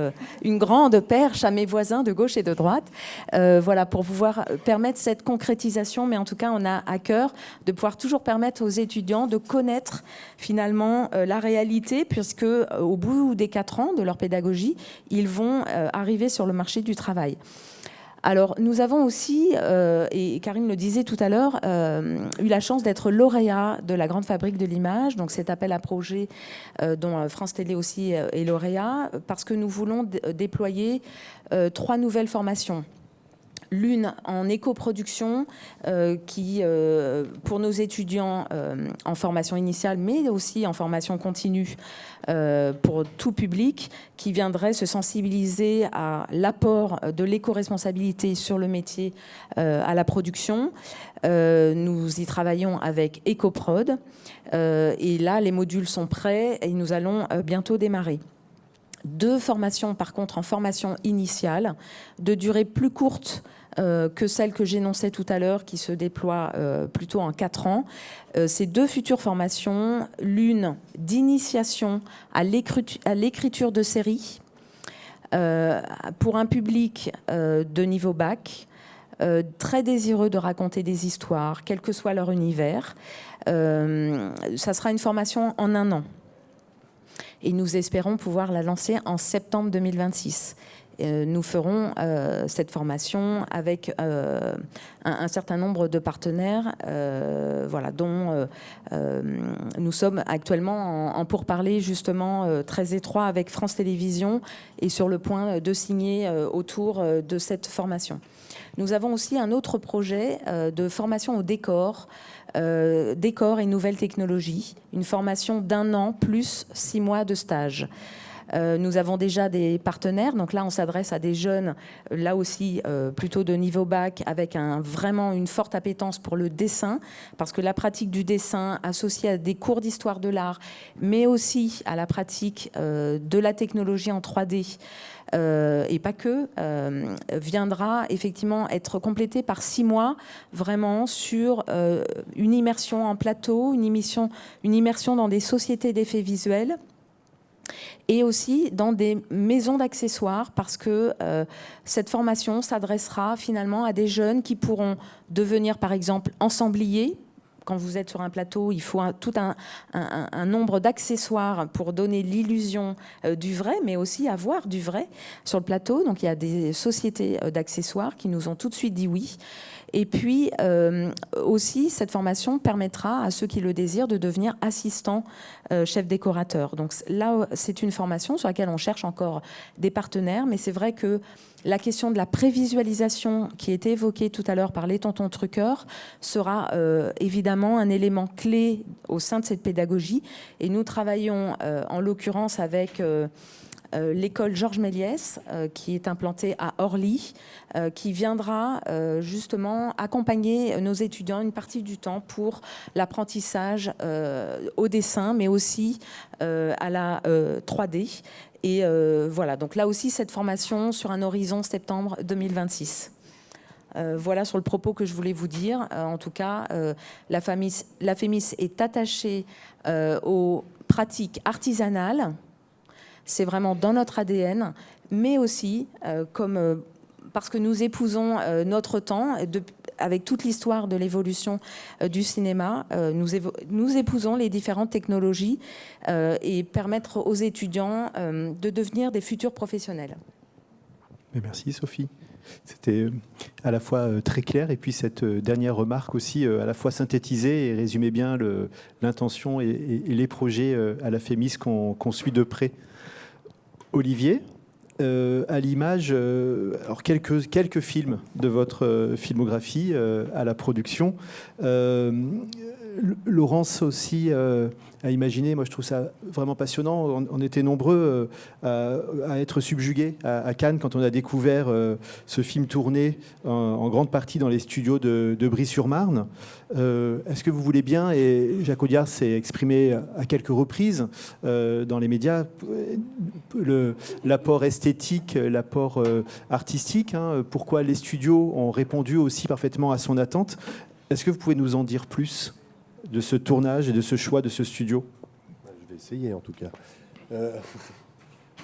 une grande perche à mes voisins de gauche et de droite, voilà, pour pouvoir permettre cette concrétisation. Mais en tout cas, on a à cœur de pouvoir toujours permettre aux étudiants de connaître finalement la réalité, puisque au bout des 4 ans de leur pédagogie, ils vont arriver sur le marché du travail. Alors, nous avons aussi, et Karim le disait tout à l'heure, eu la chance d'être lauréat de la Grande Fabrique de l'Image, donc cet appel à projet dont France Télé aussi est lauréat, parce que nous voulons déployer 3 nouvelles formations. L'une en éco-production qui, pour nos étudiants en formation initiale, mais aussi en formation continue pour tout public, qui viendrait se sensibiliser à l'apport de l'éco-responsabilité sur le métier à la production. Nous y travaillons avec EcoProd. Et là, les modules sont prêts et nous allons bientôt démarrer. 2 formations, par contre, en formation initiale, de durée plus courte, que celle que j'énonçais tout à l'heure, qui se déploie plutôt en 4 ans. Ces 2 futures formations, l'une d'initiation à l'écriture de séries pour un public de niveau bac, très désireux de raconter des histoires, quel que soit leur univers. Ça sera une formation en 1 an. Et nous espérons pouvoir la lancer en septembre 2026. Nous ferons cette formation avec un certain nombre de partenaires, voilà, dont nous sommes actuellement en pourparlers justement très étroits avec France Télévisions et sur le point de signer autour de cette formation. Nous avons aussi un autre projet de formation au décor, décor et nouvelles technologies, une formation d'1 an plus 6 mois de stage. Nous avons déjà des partenaires, donc là on s'adresse à des jeunes, là aussi plutôt de niveau bac, avec vraiment une forte appétence pour le dessin, parce que la pratique du dessin associée à des cours d'histoire de l'art, mais aussi à la pratique de la technologie en 3D, et pas que, viendra effectivement être complétée par 6 mois vraiment sur une immersion en plateau, une immersion dans des sociétés d'effets visuels, et aussi dans des maisons d'accessoires, parce que cette formation s'adressera finalement à des jeunes qui pourront devenir par exemple ensembliers. Quand vous êtes sur un plateau, il faut tout un nombre d'accessoires pour donner l'illusion du vrai, mais aussi avoir du vrai sur le plateau. Donc il y a des sociétés d'accessoires qui nous ont tout de suite dit oui. Et puis aussi, cette formation permettra à ceux qui le désirent de devenir assistants chef décorateur. Donc là, c'est une formation sur laquelle on cherche encore des partenaires, mais c'est vrai que la question de la prévisualisation qui était évoquée tout à l'heure par les tontons truqueurs sera évidemment un élément clé au sein de cette pédagogie. Et nous travaillons en l'occurrence avec l'école Georges Méliès, qui est implantée à Orly, qui viendra justement accompagner nos étudiants une partie du temps pour l'apprentissage au dessin, mais aussi à la 3D. Et voilà, donc là aussi, cette formation sur un horizon septembre 2026. Voilà sur le propos que je voulais vous dire. En tout cas, la FEMIS est attachée aux pratiques artisanales. C'est vraiment dans notre ADN, mais aussi parce que nous épousons notre temps, avec toute l'histoire de l'évolution du cinéma, nous épousons les différentes technologies et permettre aux étudiants de devenir des futurs professionnels. Merci Sophie. C'était à la fois très clair, et puis cette dernière remarque aussi à la fois synthétisée et résumait bien l'intention et les projets à la FEMIS qu'on suit de près. Olivier, à l'image, alors quelques films de votre filmographie à la production. Laurence aussi a imaginé, moi je trouve ça vraiment passionnant, on était nombreux à être subjugués à Cannes quand on a découvert ce film tourné en grande partie dans les studios de Brie-sur-Marne. Est-ce que vous voulez bien, et Jacques Audiard s'est exprimé à quelques reprises dans les médias, l'apport esthétique, l'apport artistique, pourquoi les studios ont répondu aussi parfaitement à son attente. Est-ce que vous pouvez nous en dire plus de ce tournage et de ce choix de ce studio? Je vais essayer en tout cas.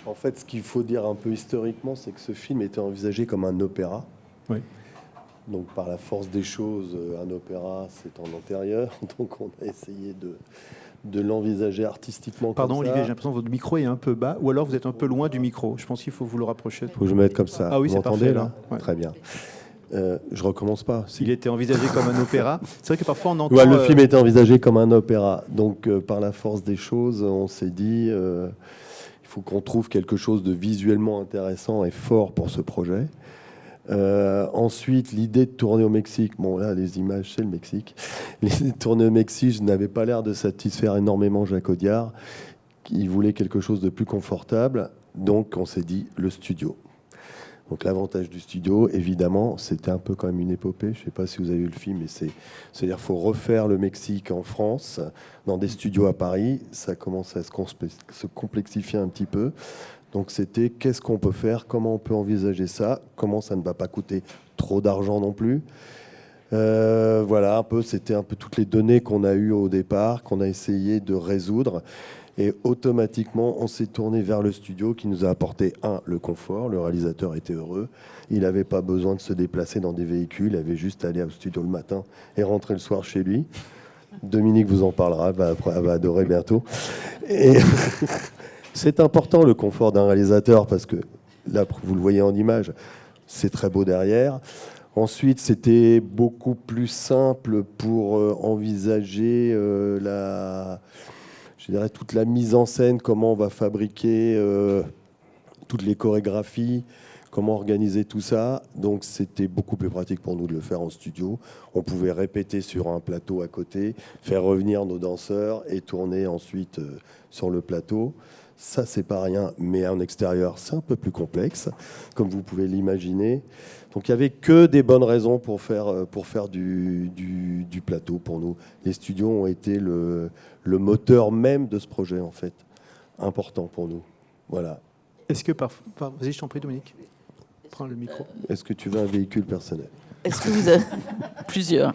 En fait, ce qu'il faut dire un peu historiquement, c'est que ce film était envisagé comme un opéra. Oui. Donc par la force des choses, un opéra, c'est en antérieur. Donc on a essayé de l'envisager artistiquement. Pardon comme Olivier, ça. j'ai l'impression que votre micro est un peu bas, ou alors vous êtes un peu loin du micro. Je pense qu'il faut vous le rapprocher. Faut que je me mette comme ça. Ah oui, vous c'est m'entendez parfait, là ouais. Très bien. Je recommence pas. Il était envisagé comme un opéra. C'est vrai que parfois on entend... Ouais, le film était envisagé comme un opéra. Donc par la force des choses, on s'est dit il faut qu'on trouve quelque chose de visuellement intéressant et fort pour ce projet. Ensuite, l'idée de tourner au Mexique. Bon, là, les images, c'est le Mexique. L'idée de tourner au Mexique, je n'avais pas l'air de satisfaire énormément Jacques Audiard. Il voulait quelque chose de plus confortable. Donc, on s'est dit le studio. Donc l'avantage du studio, évidemment, c'était un peu quand même une épopée. Je ne sais pas si vous avez vu le film, mais c'est-à-dire qu'il faut refaire le Mexique en France, dans des studios à Paris. Ça commence à se complexifier un petit peu. Donc c'était qu'est-ce qu'on peut faire, comment on peut envisager ça, comment ça ne va pas coûter trop d'argent non plus. Voilà, c'était un peu toutes les données qu'on a eues au départ, qu'on a essayé de résoudre. Et automatiquement, on s'est tourné vers le studio qui nous a apporté, le confort. Le réalisateur était heureux. Il n'avait pas besoin de se déplacer dans des véhicules. Il avait juste à aller au studio le matin et rentrer le soir chez lui. Dominique vous en parlera, elle va adorer bientôt. Et c'est important, le confort d'un réalisateur, parce que là, vous le voyez en image, c'est très beau derrière. Ensuite, c'était beaucoup plus simple pour envisager je dirais, toute la mise en scène, comment on va fabriquer toutes les chorégraphies, comment organiser tout ça. Donc c'était beaucoup plus pratique pour nous de le faire en studio. On pouvait répéter sur un plateau à côté, faire revenir nos danseurs et tourner ensuite sur le plateau. Ça, c'est pas rien, mais en extérieur, c'est un peu plus complexe, comme vous pouvez l'imaginer. Donc il n'y avait que des bonnes raisons pour faire du plateau pour nous. Les studios ont été le moteur même de ce projet, en fait. Important pour nous. Voilà. Est-ce que vas-y, je t'en prie, Dominique. Prends le micro. Est-ce que tu veux un véhicule personnel? Est-ce que vous avez plusieurs?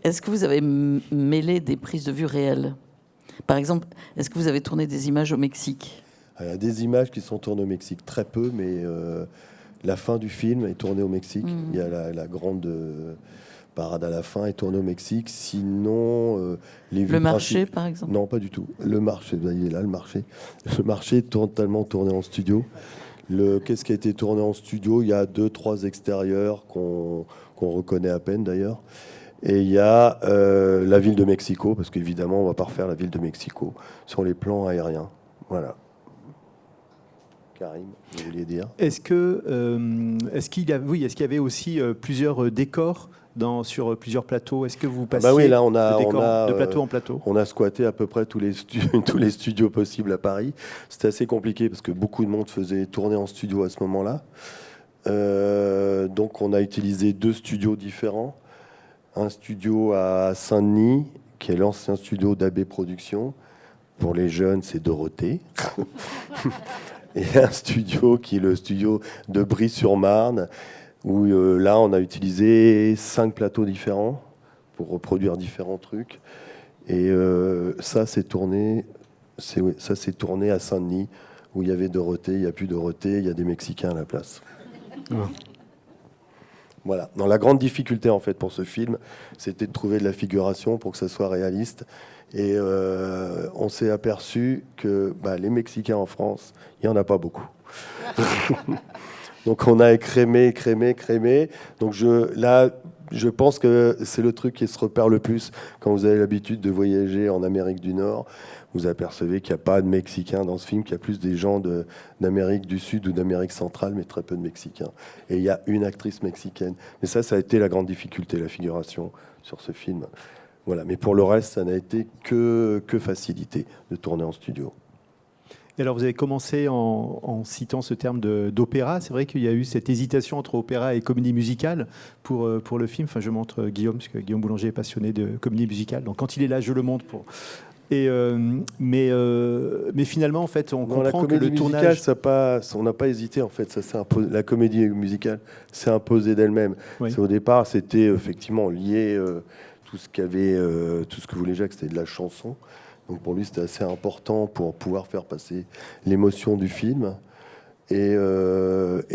Est-ce que vous avez mêlé des prises de vue réelles? Par exemple, est-ce que vous avez tourné des images au Mexique? Il y a des images qui sont tournées au Mexique, très peu, mais la fin du film est tournée au Mexique. Il y a la grande parade à la fin est tournée au Mexique. Sinon, le marché, par exemple? Non, pas du tout. Le marché, il est là, le marché. Le marché est totalement tourné en studio. Qu'est-ce qui a été tourné en studio? Il y a 2-3 extérieurs qu'on reconnaît à peine d'ailleurs. Et il y a la ville de Mexico, parce qu'évidemment, on ne va pas refaire la ville de Mexico sur les plans aériens. Voilà. Karim, vous vouliez dire? Est-ce qu'il y avait aussi plusieurs décors sur plusieurs plateaux? Est-ce que vous passiez oui, là, de plateau en plateau? On a squatté à peu près tous les studios possibles à Paris. C'était assez compliqué parce que beaucoup de monde faisait tourner en studio à ce moment-là. Donc on a utilisé 2 studios différents. Un studio à Saint-Denis, qui est l'ancien studio d'AB Productions. Pour les jeunes, c'est Dorothée. Et un studio qui est le studio de Brie-sur-Marne, où là, on a utilisé 5 plateaux différents pour reproduire différents trucs. Et ça, c'est tourné à Saint-Denis, où il y avait Dorothée. Il n'y a plus Dorothée, il y a des Mexicains à la place. Ouais. Voilà. Non, la grande difficulté en fait pour ce film, c'était de trouver de la figuration pour que ça soit réaliste. Et on s'est aperçu que les Mexicains en France, il n'y en a pas beaucoup. Donc on a écrémé. Donc je pense que c'est le truc qui se repère le plus quand vous avez l'habitude de voyager en Amérique du Nord. Vous apercevez qu'il n'y a pas de Mexicains dans ce film, qu'il y a plus des gens d'Amérique du Sud ou d'Amérique centrale, mais très peu de Mexicains. Et il y a une actrice mexicaine. Mais ça a été la grande difficulté, la figuration sur ce film. Voilà. Mais pour le reste, ça n'a été que facilité de tourner en studio. Et alors, vous avez commencé en citant ce terme d'opéra. C'est vrai qu'il y a eu cette hésitation entre opéra et comédie musicale pour le film. Enfin, je montre Guillaume, parce que Guillaume Boulanger est passionné de comédie musicale. Donc, quand il est là, je le montre pour... Mais finalement, en fait, on comprend que le tournage... Musicale, on n'a pas hésité, en fait. La comédie musicale s'est imposée d'elle-même. Oui. Au départ, c'était effectivement lié tout ce que voulait Jacques, c'était de la chanson. Donc pour lui, c'était assez important pour pouvoir faire passer l'émotion du film. Et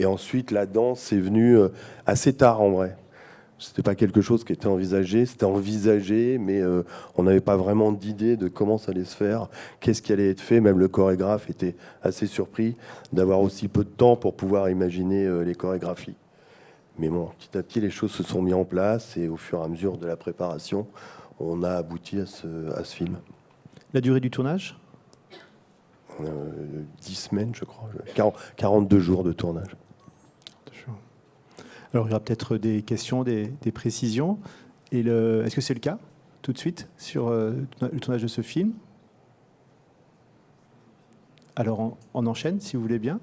ensuite, la danse est venue assez tard, en vrai. C'était pas quelque chose qui était envisagé, c'était envisagé, mais on n'avait pas vraiment d'idée de comment ça allait se faire, qu'est-ce qui allait être fait. Même le chorégraphe était assez surpris d'avoir aussi peu de temps pour pouvoir imaginer les chorégraphies. Mais bon, petit à petit, les choses se sont mises en place et au fur et à mesure de la préparation, on a abouti à ce film. La durée du tournage? 10 semaines, je crois. 42 jours de tournage. Alors, il y aura peut-être des questions, des précisions. Est-ce que c'est le cas, tout de suite, sur le tournage de ce film? Alors, on enchaîne, si vous voulez bien.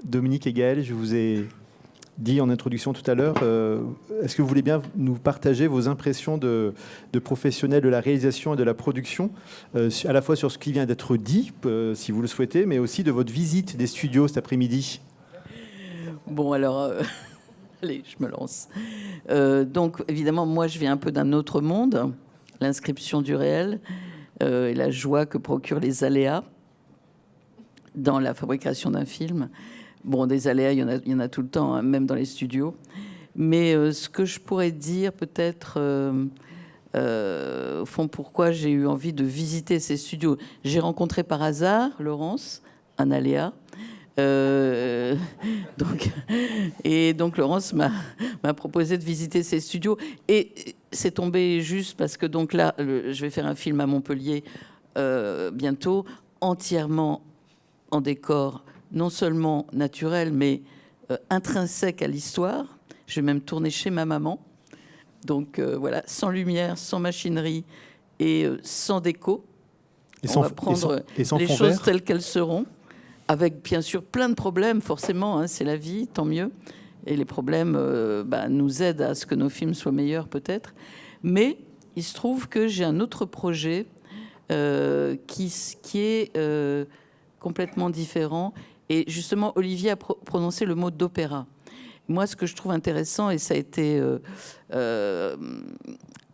Dominique et Gaël, je vous ai dit en introduction tout à l'heure. Est-ce que vous voulez bien nous partager vos impressions de professionnels de la réalisation et de la production, à la fois sur ce qui vient d'être dit, si vous le souhaitez, mais aussi de votre visite des studios cet après-midi? Bon, alors, allez, je me lance. Donc, évidemment, moi, je viens un peu d'un autre monde, l'inscription du réel et la joie que procurent les aléas dans la fabrication d'un film. Bon, des aléas, il y en a tout le temps, hein, même dans les studios. Mais ce que je pourrais dire, peut-être, au fond, pourquoi j'ai eu envie de visiter ces studios. J'ai rencontré par hasard Laurence, un aléa. Donc Laurence m'a proposé de visiter ces studios. Et c'est tombé juste parce que donc là, je vais faire un film à Montpellier bientôt, entièrement en décor, non seulement naturel, mais intrinsèque à l'histoire. Je vais même tourner chez ma maman. Donc voilà, sans lumière, sans machinerie et sans déco. On va prendre les choses telles qu'elles seront, avec bien sûr plein de problèmes, forcément, hein, c'est la vie, tant mieux. Et les problèmes nous aident à ce que nos films soient meilleurs peut-être. Mais il se trouve que j'ai un autre projet qui est complètement différent. Et justement, Olivier a prononcé le mot d'opéra. Moi, ce que je trouve intéressant, et ça a été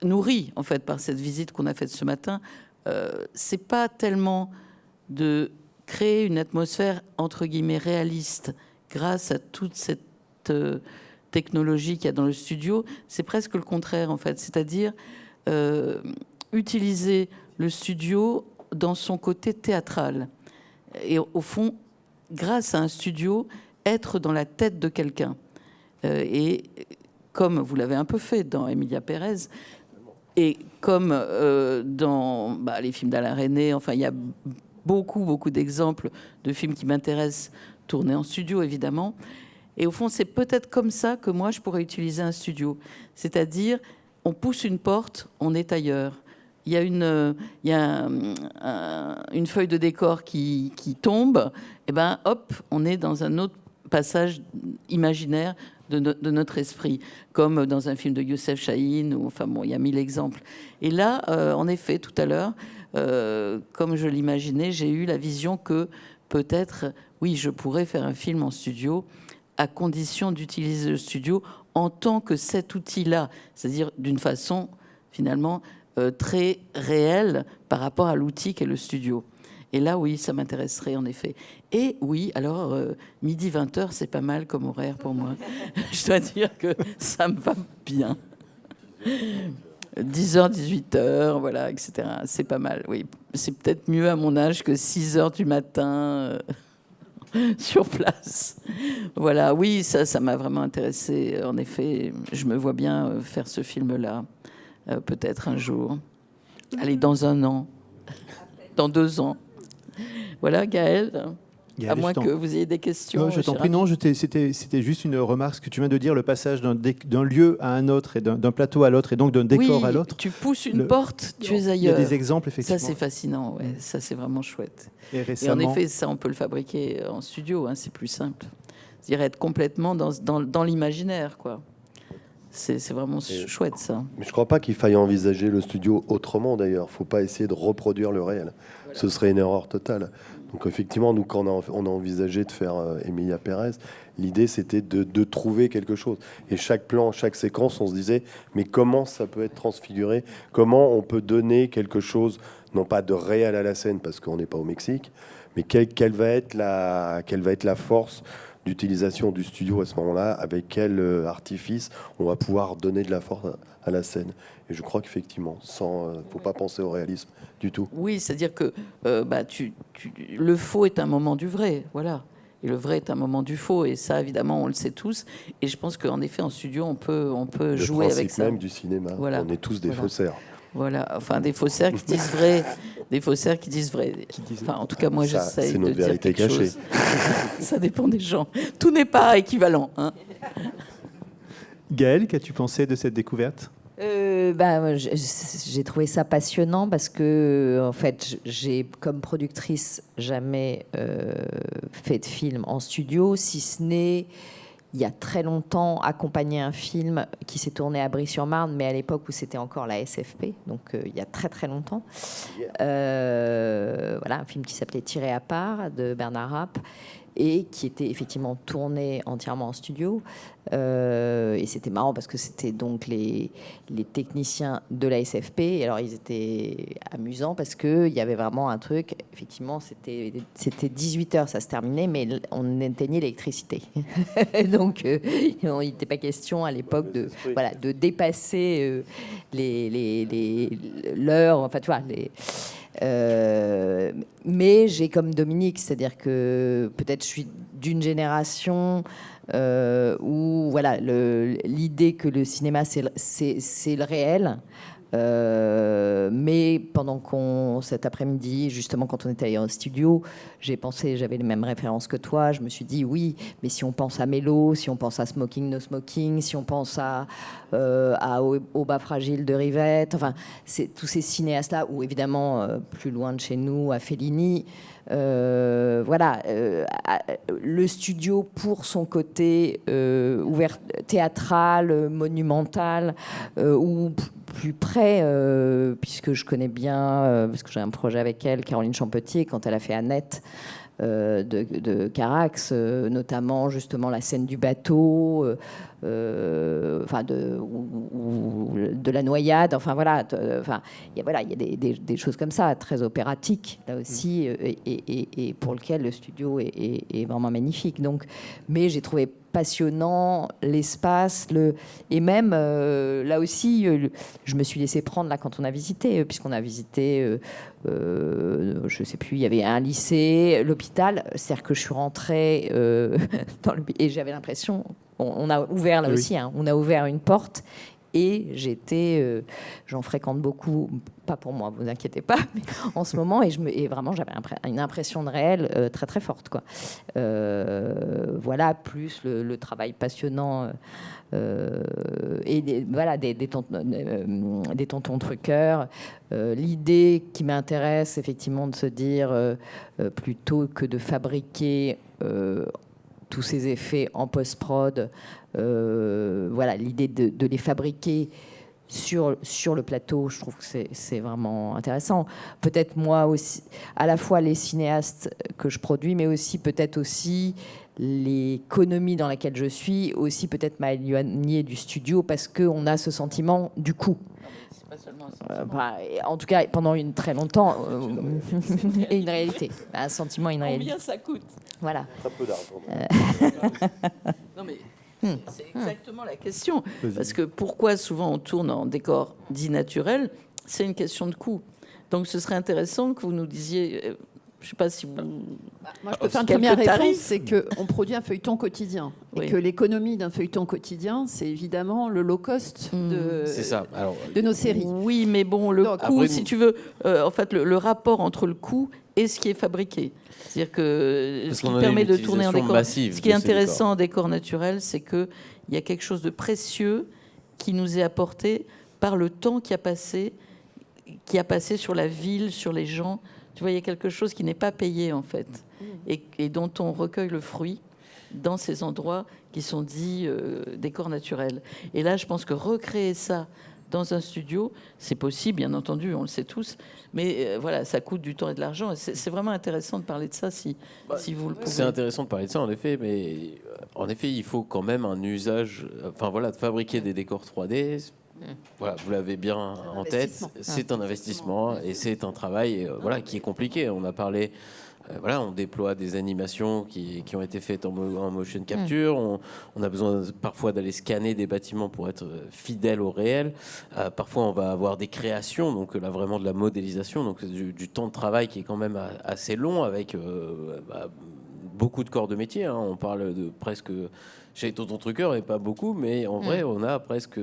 nourri en fait par cette visite qu'on a faite ce matin, c'est pas tellement de créer une atmosphère entre guillemets réaliste grâce à toute cette technologie qu'il y a dans le studio. C'est presque le contraire en fait, c'est-à-dire utiliser le studio dans son côté théâtral. Et au fond, grâce à un studio, être dans la tête de quelqu'un. Et comme vous l'avez un peu fait dans Emilia Pérez, et comme dans les films d'Alain Resnais, enfin, il y a beaucoup d'exemples de films qui m'intéressent, tournés en studio, évidemment. Et au fond, c'est peut-être comme ça que moi, je pourrais utiliser un studio. C'est-à-dire, on pousse une porte, on est ailleurs. Il y a une feuille de décor qui tombe, et ben hop, on est dans un autre passage imaginaire de notre esprit, comme dans un film de Youssef Chahine, ou enfin bon, il y a 1000 exemples. Et là, en effet, tout à l'heure, comme je l'imaginais, j'ai eu la vision que peut-être, oui, je pourrais faire un film en studio, à condition d'utiliser le studio en tant que cet outil-là, c'est-à-dire d'une façon finalement très réel par rapport à l'outil qu'est le studio. Et là, oui, ça m'intéresserait en effet. Et oui, alors, midi 20h, c'est pas mal comme horaire pour moi. Je dois dire que ça me va bien. 10h, 18h, voilà, etc. C'est pas mal, oui. C'est peut-être mieux à mon âge que 6h du matin sur place. Voilà, oui, ça m'a vraiment intéressé. En effet, je me vois bien faire ce film-là. Peut-être un jour. Allez, dans 1 an. Dans 2 ans. Voilà, Gaël. À moins que vous ayez des questions. Non, je t'en prie. Non, c'était juste une remarque. Ce que tu viens de dire, le passage d'un lieu à un autre, et d'un plateau à l'autre, et donc d'un décor à l'autre. Tu pousses une porte, tu es ailleurs. Il y a des exemples, effectivement. Ça, c'est fascinant. Ouais. Ça, c'est vraiment chouette. Et récemment... Et en effet, ça, on peut le fabriquer en studio. Hein, c'est plus simple. C'est-à-dire être complètement dans l'imaginaire, quoi. C'est vraiment chouette, ça. Mais je ne crois pas qu'il faille envisager le studio autrement, d'ailleurs. Il ne faut pas essayer de reproduire le réel. Voilà. Ce serait une erreur totale. Donc, effectivement, nous, quand on a envisagé de faire Emilia Pérez, l'idée, c'était de trouver quelque chose. Et chaque plan, chaque séquence, on se disait, mais comment ça peut être transfiguré? Comment on peut donner quelque chose, non pas de réel à la scène, parce qu'on n'est pas au Mexique, mais quelle va être la force d'utilisation du studio à ce moment-là, avec quel artifice on va pouvoir donner de la force à la scène. Et je crois qu'effectivement, faut pas penser au réalisme du tout. Oui, c'est-à-dire que le faux est un moment du vrai, voilà. Et le vrai est un moment du faux, et ça, évidemment, on le sait tous. Et je pense qu'en effet, en studio, on peut jouer avec ça. Le principe même du cinéma, voilà. On est tous des faussaires. Voilà, enfin des faussaires qui disent vrai, des faussaires qui disent vrai. Enfin, en tout cas, moi, j'essaye de dire quelque chose. Ça dépend des gens. Tout n'est pas équivalent. Hein. Gaëlle, qu'as-tu pensé de cette découverte ? J'ai trouvé ça passionnant parce que, en fait, j'ai, comme productrice, jamais fait de film en studio, si ce n'est il y a très longtemps, accompagné un film qui s'est tourné à Brie-sur-Marne, mais à l'époque où c'était encore la SFP, donc il y a très très longtemps. Voilà, un film qui s'appelait Tiré à part de Bernard Rapp et qui était effectivement tourné entièrement en studio. Et c'était marrant parce que c'était donc les techniciens de la SFP. Et alors ils étaient amusants parce qu'il y avait vraiment un truc, effectivement c'était 18h, ça se terminait, mais on éteignait l'électricité. Donc il n'était pas question à l'époque de dépasser l'heure, enfin tu vois, mais j'ai comme Dominique, c'est-à-dire que peut-être je suis d'une génération où voilà, l'idée que le cinéma c'est le réel. Mais pendant cet après-midi, justement, quand on était allé au studio, j'avais les mêmes références que toi. Je me suis dit, oui, mais si on pense à Mélo, si on pense à Smoking No Smoking, si on pense au bas fragile de Rivette, enfin, tous ces cinéastes-là, ou évidemment, plus loin de chez nous, à Fellini. Voilà, le studio pour son côté ouvert, théâtral, monumental, ou plus près, puisque je connais bien, parce que j'ai un projet avec elle, Caroline Champetier, quand elle a fait Annette de Carax, notamment justement la scène du bateau, enfin de la noyade, enfin voilà, il y a des choses comme ça, très opératiques là aussi, et pour lequel le studio est vraiment magnifique. Donc, mais j'ai trouvé passionnant l'espace, et même là aussi, je me suis laissé prendre là quand on a visité, puisqu'on a visité, je sais plus, il y avait un lycée, l'hôpital, c'est-à-dire que je suis rentrée et j'avais l'impression, on a ouvert là aussi, hein, on a ouvert une porte. Et j'en fréquente beaucoup, pas pour moi, vous inquiétez pas, mais en ce moment, et vraiment j'avais une impression de réel très très forte, quoi. Voilà, plus le travail passionnant et des tontons truqueurs. L'idée qui m'intéresse, effectivement, de se dire plutôt que de fabriquer tous ces effets en post-prod, voilà, l'idée de les fabriquer sur le plateau, je trouve que c'est vraiment intéressant. Peut-être moi aussi, à la fois les cinéastes que je produis, mais aussi peut-être aussi l'économie dans laquelle je suis, aussi peut-être m'a éloignée du studio parce qu'on a ce sentiment du coup. En tout cas, pendant très longtemps, et une réalité, un sentiment, une réalité. Combien ça coûte? Voilà. Un peu d'argent. Non mais c'est exactement la question. Parce que pourquoi souvent on tourne en décor dit naturel, c'est une question de coût. Donc ce serait intéressant que vous nous disiez, je ne sais pas si vous... Moi, je peux faire une première réponse, c'est qu'on produit un feuilleton quotidien. Oui. Et que l'économie d'un feuilleton quotidien, c'est évidemment le low cost de nos séries. Oui, mais bon, le coût, si tu veux, en fait, le rapport entre le coût et ce qui est fabriqué. C'est-à-dire que ce qui permet de tourner en décor. Ce qui est intéressant en décor naturel, c'est qu'il y a quelque chose de précieux qui nous est apporté par le temps qui a passé sur la ville, sur les gens. Tu vois, il y a quelque chose qui n'est pas payé, en fait, et dont on recueille le fruit dans ces endroits qui sont dits décors naturels. Et là, je pense que recréer ça dans un studio, c'est possible, bien entendu, on le sait tous, mais voilà, ça coûte du temps et de l'argent. C'est vraiment intéressant de parler de ça, si vous le pouvez. C'est intéressant de parler de ça, en effet, mais en effet, il faut quand même un usage, enfin voilà, de fabriquer des décors 3D. Voilà, vous l'avez bien en tête, c'est un investissement et c'est un travail voilà, qui est compliqué. On a parlé, voilà, on déploie des animations qui ont été faites en motion capture. On a besoin parfois d'aller scanner des bâtiments pour être fidèle au réel. Parfois, on va avoir des créations, donc là vraiment de la modélisation, donc du temps de travail qui est quand même assez long avec beaucoup de corps de métier. Hein. On parle de presque... Chez Tonton Truqueur, et pas beaucoup, mais en vrai, on a presque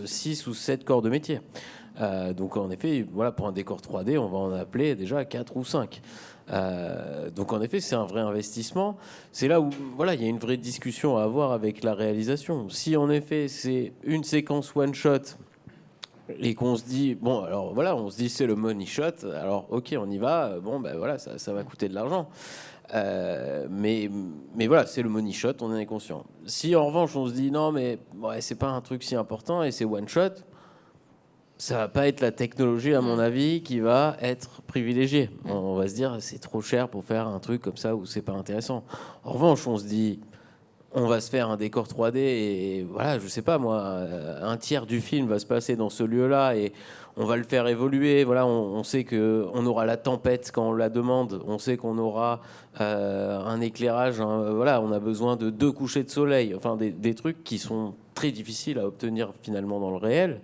6 ou 7 corps de métier. Donc, en effet, voilà, pour un décor 3D, on va en appeler déjà 4 ou 5. Donc, en effet, c'est un vrai investissement. C'est là où voilà, il y a une vraie discussion à avoir avec la réalisation. Si, en effet, c'est une séquence one-shot et qu'on se dit, bon, alors voilà, on se dit c'est le money shot, alors ok, on y va, bon, ben voilà, ça va coûter de l'argent. Mais voilà, c'est le money shot, on en est conscient. Si en revanche on se dit non mais ouais, c'est pas un truc si important et c'est one shot, ça va pas être la technologie à mon avis qui va être privilégiée. On va se dire c'est trop cher pour faire un truc comme ça où c'est pas intéressant. En revanche on se dit on va se faire un décor 3D et voilà, je sais pas moi, un tiers du film va se passer dans ce lieu-là et on va le faire évoluer. Voilà, on sait que on aura la tempête quand on la demande. On sait qu'on aura un éclairage. Voilà, on a besoin de 2 couchers de soleil. Enfin, des trucs qui sont très difficiles à obtenir finalement dans le réel.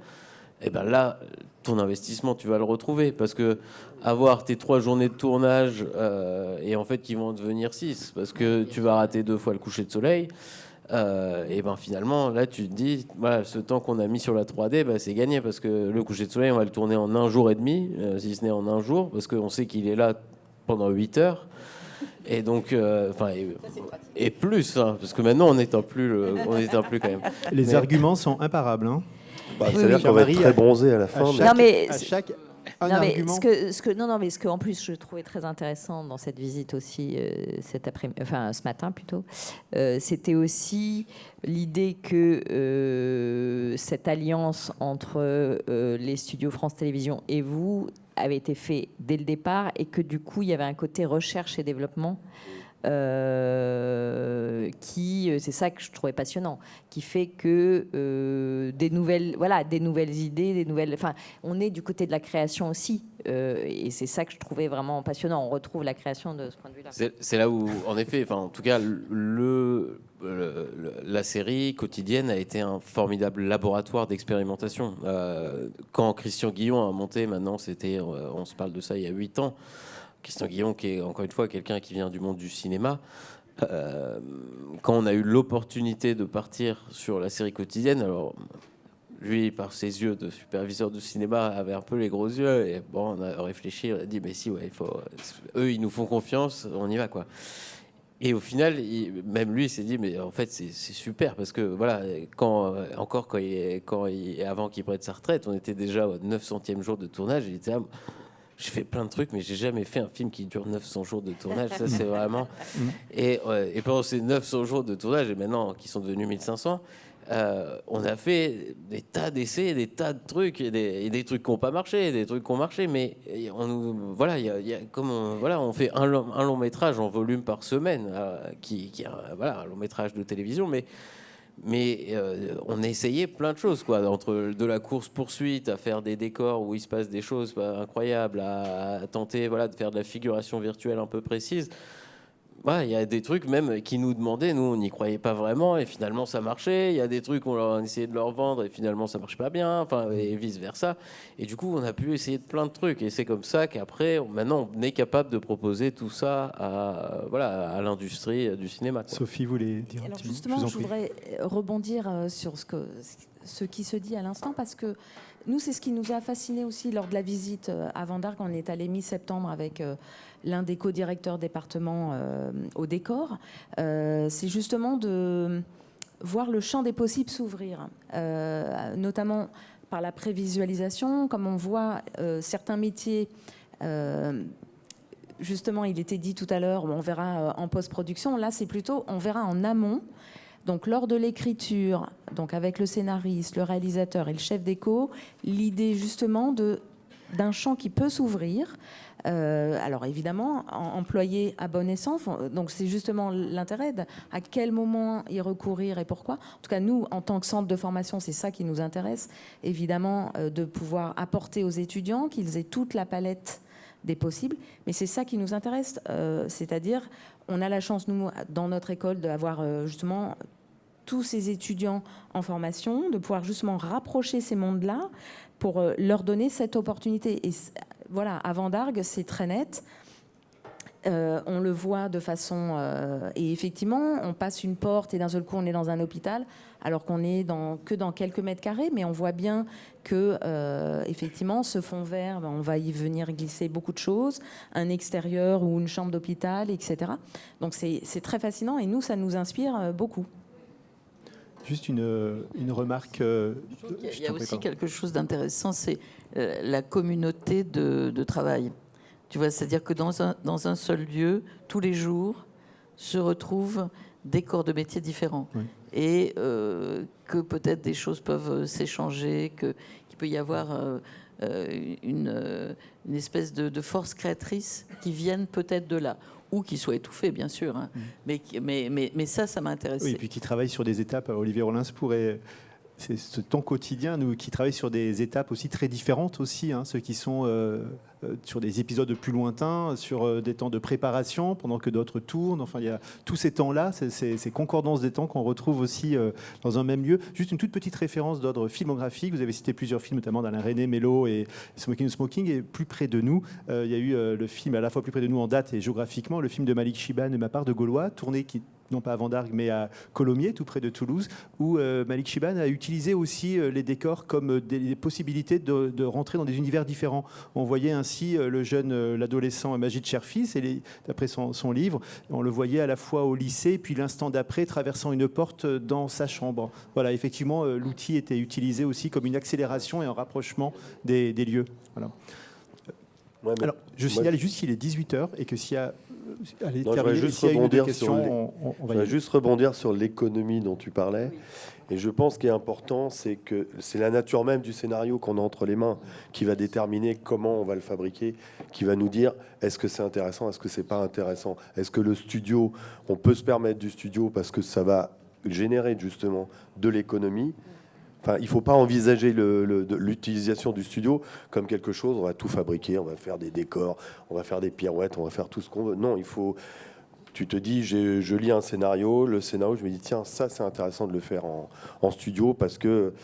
Et ben là, ton investissement, tu vas le retrouver parce que avoir tes 3 journées de tournage et en fait qui vont devenir 6 parce que tu vas rater 2 fois le coucher de soleil. Et ben finalement, là, tu te dis, voilà, ce temps qu'on a mis sur la 3D, bah, c'est gagné parce que le coucher de soleil, on va le tourner en 1 jour et demi, si ce n'est en 1 jour, parce qu'on sait qu'il est là pendant 8 heures. Et donc, et plus, hein, parce que maintenant, on n'éteint plus quand même. Les arguments sont imparables. Hein. Ça veut dire qu'on va être très bronzé à la fin. Non, mais à chaque un non, mais argument. ce que en plus je trouvais très intéressant dans cette visite aussi ce matin plutôt, c'était aussi l'idée que cette alliance entre les studios France Télévisions et vous avait été fait dès le départ et que du coup il y avait un côté recherche et développement. C'est ça que je trouvais passionnant, qui fait que des nouvelles idées, on est du côté de la création aussi, et c'est ça que je trouvais vraiment passionnant. On retrouve la création de ce point de vue-là. C'est là où, en effet, en tout cas, la série quotidienne a été un formidable laboratoire d'expérimentation. Quand Christian Guillon a monté, maintenant, on se parle de ça il y a 8 ans. Christian Guillon, qui est encore une fois quelqu'un qui vient du monde du cinéma, quand on a eu l'opportunité de partir sur la série quotidienne, alors lui, par ses yeux de superviseur de cinéma, avait un peu les gros yeux, et bon, on a réfléchi, on a dit, mais si, ouais, eux, ils nous font confiance, on y va, quoi. Et au final, même lui, il s'est dit, mais en fait, c'est super, parce que voilà, avant qu'il prenne sa retraite, on était déjà au 900e jour de tournage, il était là, j'ai fait plein de trucs, mais j'ai jamais fait un film qui dure 900 jours de tournage. Ça, c'est vraiment... Et pendant ces 900 jours de tournage, et maintenant, qui sont devenus 1500, on a fait des tas d'essais, des tas de trucs, et des trucs qui n'ont pas marché, des trucs qui ont marché, mais on fait un long métrage en volume par semaine, qui est un long métrage de télévision, mais on a essayé plein de choses, quoi, entre de la course-poursuite à faire des décors où il se passe des choses incroyables, à tenter de faire de la figuration virtuelle un peu précise. Il y a des trucs même qui nous demandaient, nous on n'y croyait pas vraiment et finalement ça marchait. Il y a des trucs on a essayé de leur vendre et finalement ça marche pas bien, et vice versa. Et du coup on a pu essayer de plein de trucs et c'est comme ça qu'après maintenant on est capable de proposer tout ça à l'industrie du cinéma, quoi. Sophie voulait dire un Alors petit mot. justement, je voudrais rebondir sur ce qui se dit à l'instant, parce que nous, c'est ce qui nous a fasciné aussi lors de la visite à Vendargue. On est allé mi-septembre avec l'un des co-directeurs département au décor. C'est justement de voir le champ des possibles s'ouvrir, notamment par la prévisualisation, comme on voit certains métiers. Justement, il était dit tout à l'heure, on verra en post-production. Là, c'est plutôt, on verra en amont. Donc, lors de l'écriture, donc avec le scénariste, le réalisateur et le chef d'éco, l'idée justement d'un champ qui peut s'ouvrir. Alors évidemment, employé à bon escient. Donc c'est justement l'intérêt à quel moment y recourir et pourquoi. En tout cas, nous, en tant que centre de formation, c'est ça qui nous intéresse. Évidemment, de pouvoir apporter aux étudiants qu'ils aient toute la palette des possibles. Mais c'est ça qui nous intéresse. C'est-à-dire, on a la chance, nous, dans notre école, d'avoir justement tous ces étudiants en formation, de pouvoir justement rapprocher ces mondes-là pour leur donner cette opportunité. Et voilà, à Vendargue, c'est très net. On le voit de façon... et effectivement, on passe une porte et d'un seul coup, on est dans un hôpital, alors qu'on est que dans quelques mètres carrés. Mais on voit bien que, effectivement, ce fond vert, on va y venir glisser beaucoup de choses. Un extérieur ou une chambre d'hôpital, etc. Donc, c'est très fascinant. Et nous, ça nous inspire beaucoup. Juste une remarque. Il y a aussi quelque chose d'intéressant, c'est la communauté de travail. Tu vois, c'est-à-dire que dans un seul lieu, tous les jours, se retrouvent des corps de métiers différents. Oui. Et que peut-être des choses peuvent s'échanger, qu'il peut y avoir une espèce de force créatrice qui vienne peut-être de là, ou qui soit étouffée, bien sûr. Hein. Mais ça m'a intéressé. Oui, et puis qui travaille sur des étapes. Olivier Rollins pourrait... C'est ce temps quotidien, nous, qui travaille sur des étapes aussi très différentes aussi, hein, ceux qui sont sur des épisodes plus lointains, sur des temps de préparation pendant que d'autres tournent. Enfin, il y a tous ces temps-là, ces concordances des temps qu'on retrouve aussi dans un même lieu. Juste une toute petite référence d'ordre filmographique. Vous avez cité plusieurs films, notamment d'Alain René, Mélo et Smoking the Smoking. Et plus près de nous, il y a eu le film à la fois plus près de nous en date et géographiquement, le film de Malik Chiban, de ma part, de Gaulois, tourné non pas à Vendargue, mais à Colomiers, tout près de Toulouse, où Malik Chiban a utilisé aussi les décors comme des possibilités de rentrer dans des univers différents. On voyait ainsi l'adolescent Majid Cherfi, d'après son livre, on le voyait à la fois au lycée, puis l'instant d'après, traversant une porte dans sa chambre. Voilà, effectivement, l'outil était utilisé aussi comme une accélération et un rapprochement des lieux. Voilà. Ouais, alors, je signale juste qu'il est 18h et que s'il y a... Allez, non, je voudrais juste rebondir juste rebondir sur l'économie dont tu parlais. Et je pense qu'il est important, c'est que c'est la nature même du scénario qu'on a entre les mains qui va déterminer comment on va le fabriquer, qui va nous dire est-ce que c'est intéressant, est-ce que c'est pas intéressant, est-ce que le studio, on peut se permettre du studio parce que ça va générer justement de l'économie. Enfin, il ne faut pas envisager l'utilisation du studio comme quelque chose, on va tout fabriquer, on va faire des décors, on va faire des pirouettes, on va faire tout ce qu'on veut. Non, il faut... Tu te dis, je lis un scénario, le scénario, je me dis, tiens, ça c'est intéressant de le faire en studio parce que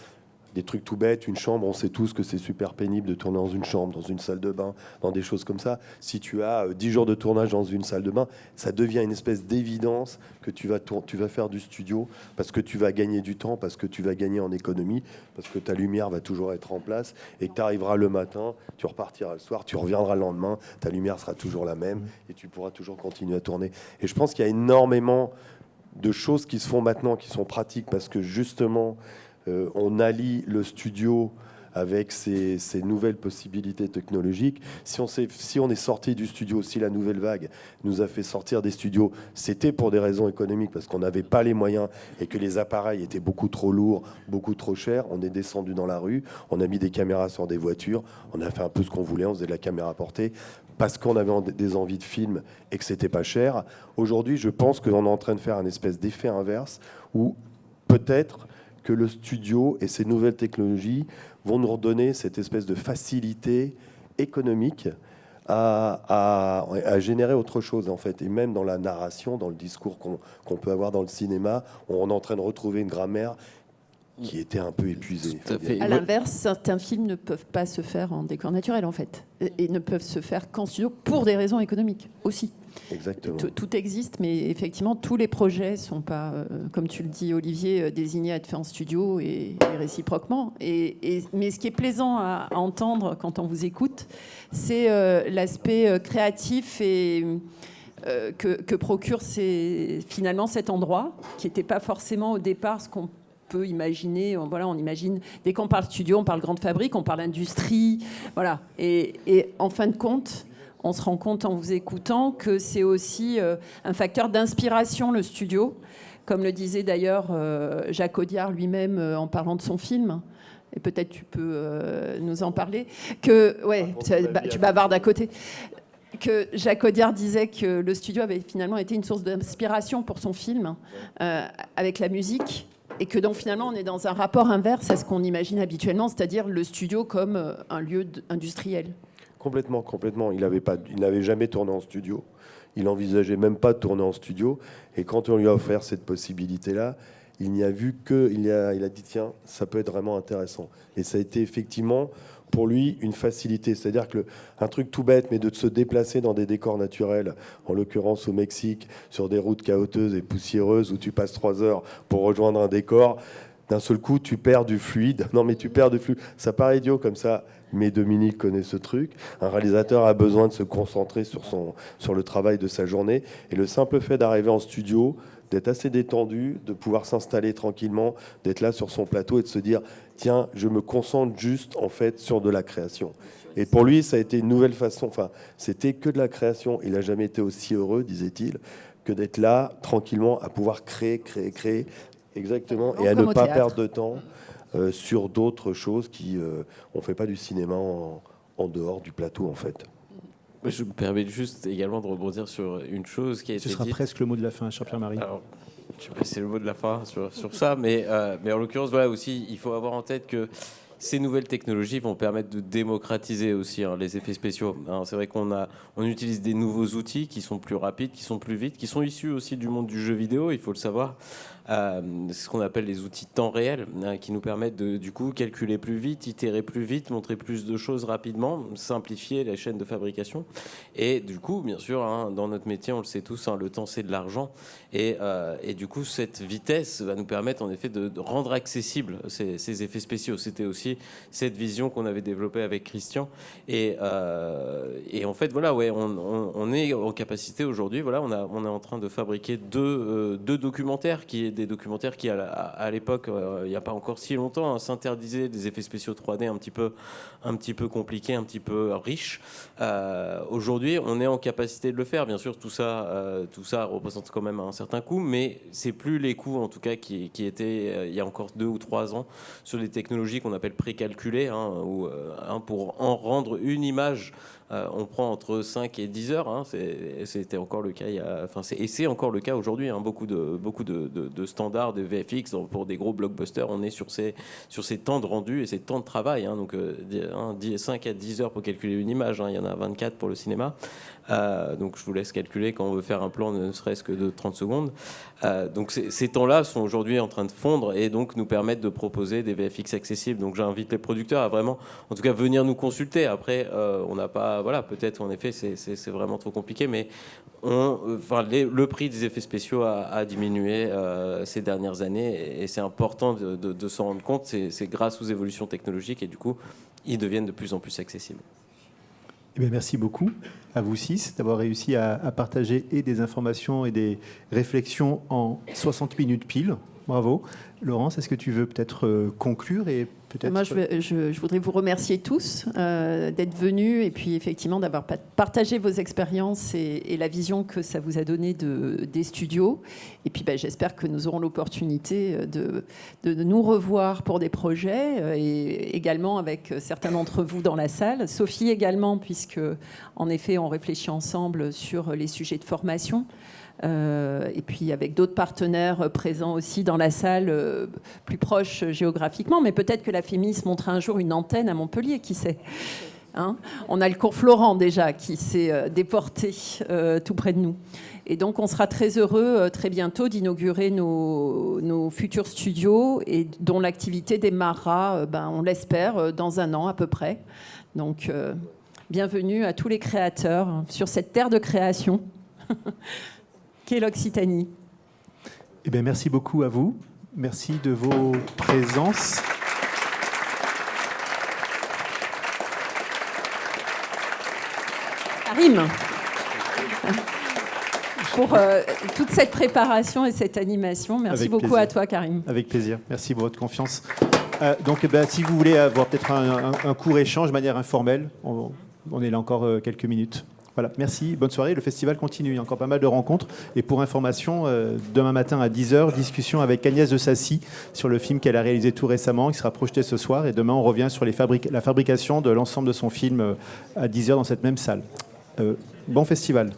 des trucs tout bêtes, une chambre, on sait tous que c'est super pénible de tourner dans une chambre, dans une salle de bain, dans des choses comme ça. Si tu as 10 jours de tournage dans une salle de bain, ça devient une espèce d'évidence que tu vas faire du studio parce que tu vas gagner du temps, parce que tu vas gagner en économie, parce que ta lumière va toujours être en place et que tu arriveras le matin, tu repartiras le soir, tu reviendras le lendemain, ta lumière sera toujours la même et tu pourras toujours continuer à tourner. Et je pense qu'il y a énormément de choses qui se font maintenant, qui sont pratiques parce que justement... on allie le studio avec ces nouvelles possibilités technologiques. Si on est sorti du studio, si la nouvelle vague nous a fait sortir des studios, c'était pour des raisons économiques, parce qu'on n'avait pas les moyens et que les appareils étaient beaucoup trop lourds, beaucoup trop chers. On est descendu dans la rue, on a mis des caméras sur des voitures, on a fait un peu ce qu'on voulait, on faisait de la caméra portée, parce qu'on avait des envies de film et que c'était pas cher. Aujourd'hui, je pense qu'on est en train de faire un espèce d'effet inverse, où peut-être que le studio et ces nouvelles technologies vont nous redonner cette espèce de facilité économique à générer autre chose, en fait. Et même dans la narration, dans le discours qu'on peut avoir dans le cinéma, on est en train de retrouver une grammaire qui était un peu épuisée. À l'inverse, certains films ne peuvent pas se faire en décor naturel, en fait, et ne peuvent se faire qu'en studio pour des raisons économiques aussi. Exactement. Tout existe, mais effectivement, tous les projets ne sont pas, comme tu le dis, Olivier, désignés à être faits en studio et réciproquement. Mais ce qui est plaisant à entendre quand on vous écoute, c'est l'aspect créatif et que procure finalement cet endroit, qui n'était pas forcément au départ ce qu'on peut imaginer. Voilà, on imagine, dès qu'on parle studio, on parle grande fabrique, on parle industrie. Voilà. Et en fin de compte, on se rend compte en vous écoutant que c'est aussi un facteur d'inspiration, le studio. Comme le disait d'ailleurs Jacques Audiard lui-même en parlant de son film. Et peut-être tu peux nous en parler. Tu bavardes à côté. Que Jacques Audiard disait que le studio avait finalement été une source d'inspiration pour son film avec la musique. Et que donc finalement on est dans un rapport inverse à ce qu'on imagine habituellement, c'est-à-dire le studio comme un lieu industriel. Complètement. Il n'avait jamais tourné en studio. Il n'envisageait même pas de tourner en studio. Et quand on lui a offert cette possibilité-là, il n'y a vu que... Il a dit, tiens, ça peut être vraiment intéressant. Et ça a été effectivement, pour lui, une facilité. C'est-à-dire qu'un truc tout bête, mais de se déplacer dans des décors naturels, en l'occurrence au Mexique, sur des routes chaotiques et poussiéreuses, où tu passes 3 heures pour rejoindre un décor, d'un seul coup, tu perds du fluide. Non, mais tu perds du fluide. Ça paraît idiot comme ça, mais Dominique connaît ce truc. Un réalisateur a besoin de se concentrer sur le travail de sa journée. Et le simple fait d'arriver en studio, d'être assez détendu, de pouvoir s'installer tranquillement, d'être là sur son plateau et de se dire tiens, je me concentre juste en fait sur de la création. Et pour lui, ça a été une nouvelle façon. Enfin, c'était que de la création. Il n'a jamais été aussi heureux, disait-il, que d'être là tranquillement à pouvoir créer, exactement, et à ne pas perdre de temps sur d'autres choses qui on fait pas du cinéma en dehors du plateau en fait. Je me permets juste également de rebondir sur une chose qui a été Ce sera dite. presque le mot de la fin, cher Pierre-Marie. Alors, je sais pas si c'est le mot de la fin sur ça, mais en l'occurrence, voilà aussi, il faut avoir en tête que ces nouvelles technologies vont permettre de démocratiser aussi les effets spéciaux. C'est vrai on utilise des nouveaux outils qui sont plus rapides, qui sont plus vite, qui sont issus aussi du monde du jeu vidéo, il faut le savoir. C'est ce qu'on appelle les outils de temps réel, qui nous permettent de du coup calculer plus vite, itérer plus vite, montrer plus de choses rapidement, simplifier les chaînes de fabrication. Et du coup, bien sûr, dans notre métier, on le sait tous, le temps c'est de l'argent. Et du coup, cette vitesse va nous permettre en effet de rendre accessibles ces effets spéciaux. C'était aussi cette vision qu'on avait développée avec Christian. Et en fait, voilà, ouais, on est en capacité aujourd'hui. Voilà, on est en train de fabriquer deux documentaires des documentaires qui, à l'époque, il n'y a pas encore si longtemps, s'interdisaient des effets spéciaux 3D un petit peu compliqués, un petit peu riches. Aujourd'hui, on est en capacité de le faire. Bien sûr, tout ça représente quand même un certain coût, mais c'est plus les coûts, en tout cas, qui étaient il y a encore 2 ou 3 ans sur des technologies qu'on appelle précalculées, où pour en rendre une image, on prend entre 5 et 10 heures. C'était encore le cas et c'est encore le cas aujourd'hui. Beaucoup de standards de VFX pour des gros blockbusters, on est sur ces temps de rendu et ces temps de travail. Donc 5 à 10 heures pour calculer une image. Il y en a 24 pour le cinéma. Donc je vous laisse calculer quand on veut faire un plan, ne serait-ce que de 30 secondes. Donc ces temps-là sont aujourd'hui en train de fondre et donc nous permettent de proposer des VFX accessibles. Donc j'invite les producteurs à vraiment, en tout cas, venir nous consulter. Après, on n'a pas, voilà, peut-être en effet c'est vraiment trop compliqué, mais le prix des effets spéciaux a diminué ces dernières années et c'est important de s'en rendre compte. C'est grâce aux évolutions technologiques et du coup, ils deviennent de plus en plus accessibles. Eh bien, merci beaucoup à vous 6 d'avoir réussi à partager et des informations et des réflexions en 60 minutes pile. Bravo. Laurence, est-ce que tu veux peut-être conclure et peut-être... Moi, je voudrais vous remercier tous d'être venus et puis effectivement d'avoir partagé vos expériences et la vision que ça vous a donné des studios. Et puis j'espère que nous aurons l'opportunité de nous revoir pour des projets et également avec certains d'entre vous dans la salle. Sophie également, puisque en effet, on réfléchit ensemble sur les sujets de formation. Et puis avec d'autres partenaires présents aussi dans la salle, plus proches géographiquement, mais peut-être que la FEMIS montera un jour une antenne à Montpellier, qui sait. On a le cours Florent déjà qui s'est déporté tout près de nous. Et donc on sera très heureux très bientôt d'inaugurer nos futurs studios et dont l'activité démarrera, on l'espère, dans 1 an à peu près. Donc bienvenue à tous les créateurs sur cette terre de création qu'est l'Occitanie. Eh bien, merci beaucoup à vous. Merci de vos présences. Karim, pour toute cette préparation et cette animation. Merci Avec beaucoup plaisir. à toi, Karim. Avec plaisir. Merci pour votre confiance. Donc, si vous voulez avoir peut-être un court échange de manière informelle, on est là encore quelques minutes. Voilà, merci, bonne soirée. Le festival continue, il y a encore pas mal de rencontres. Et pour information, demain matin à 10h, discussion avec Agnès de Sassy sur le film qu'elle a réalisé tout récemment, qui sera projeté ce soir. Et demain, on revient sur la fabrication de l'ensemble de son film à 10h dans cette même salle. Bon festival.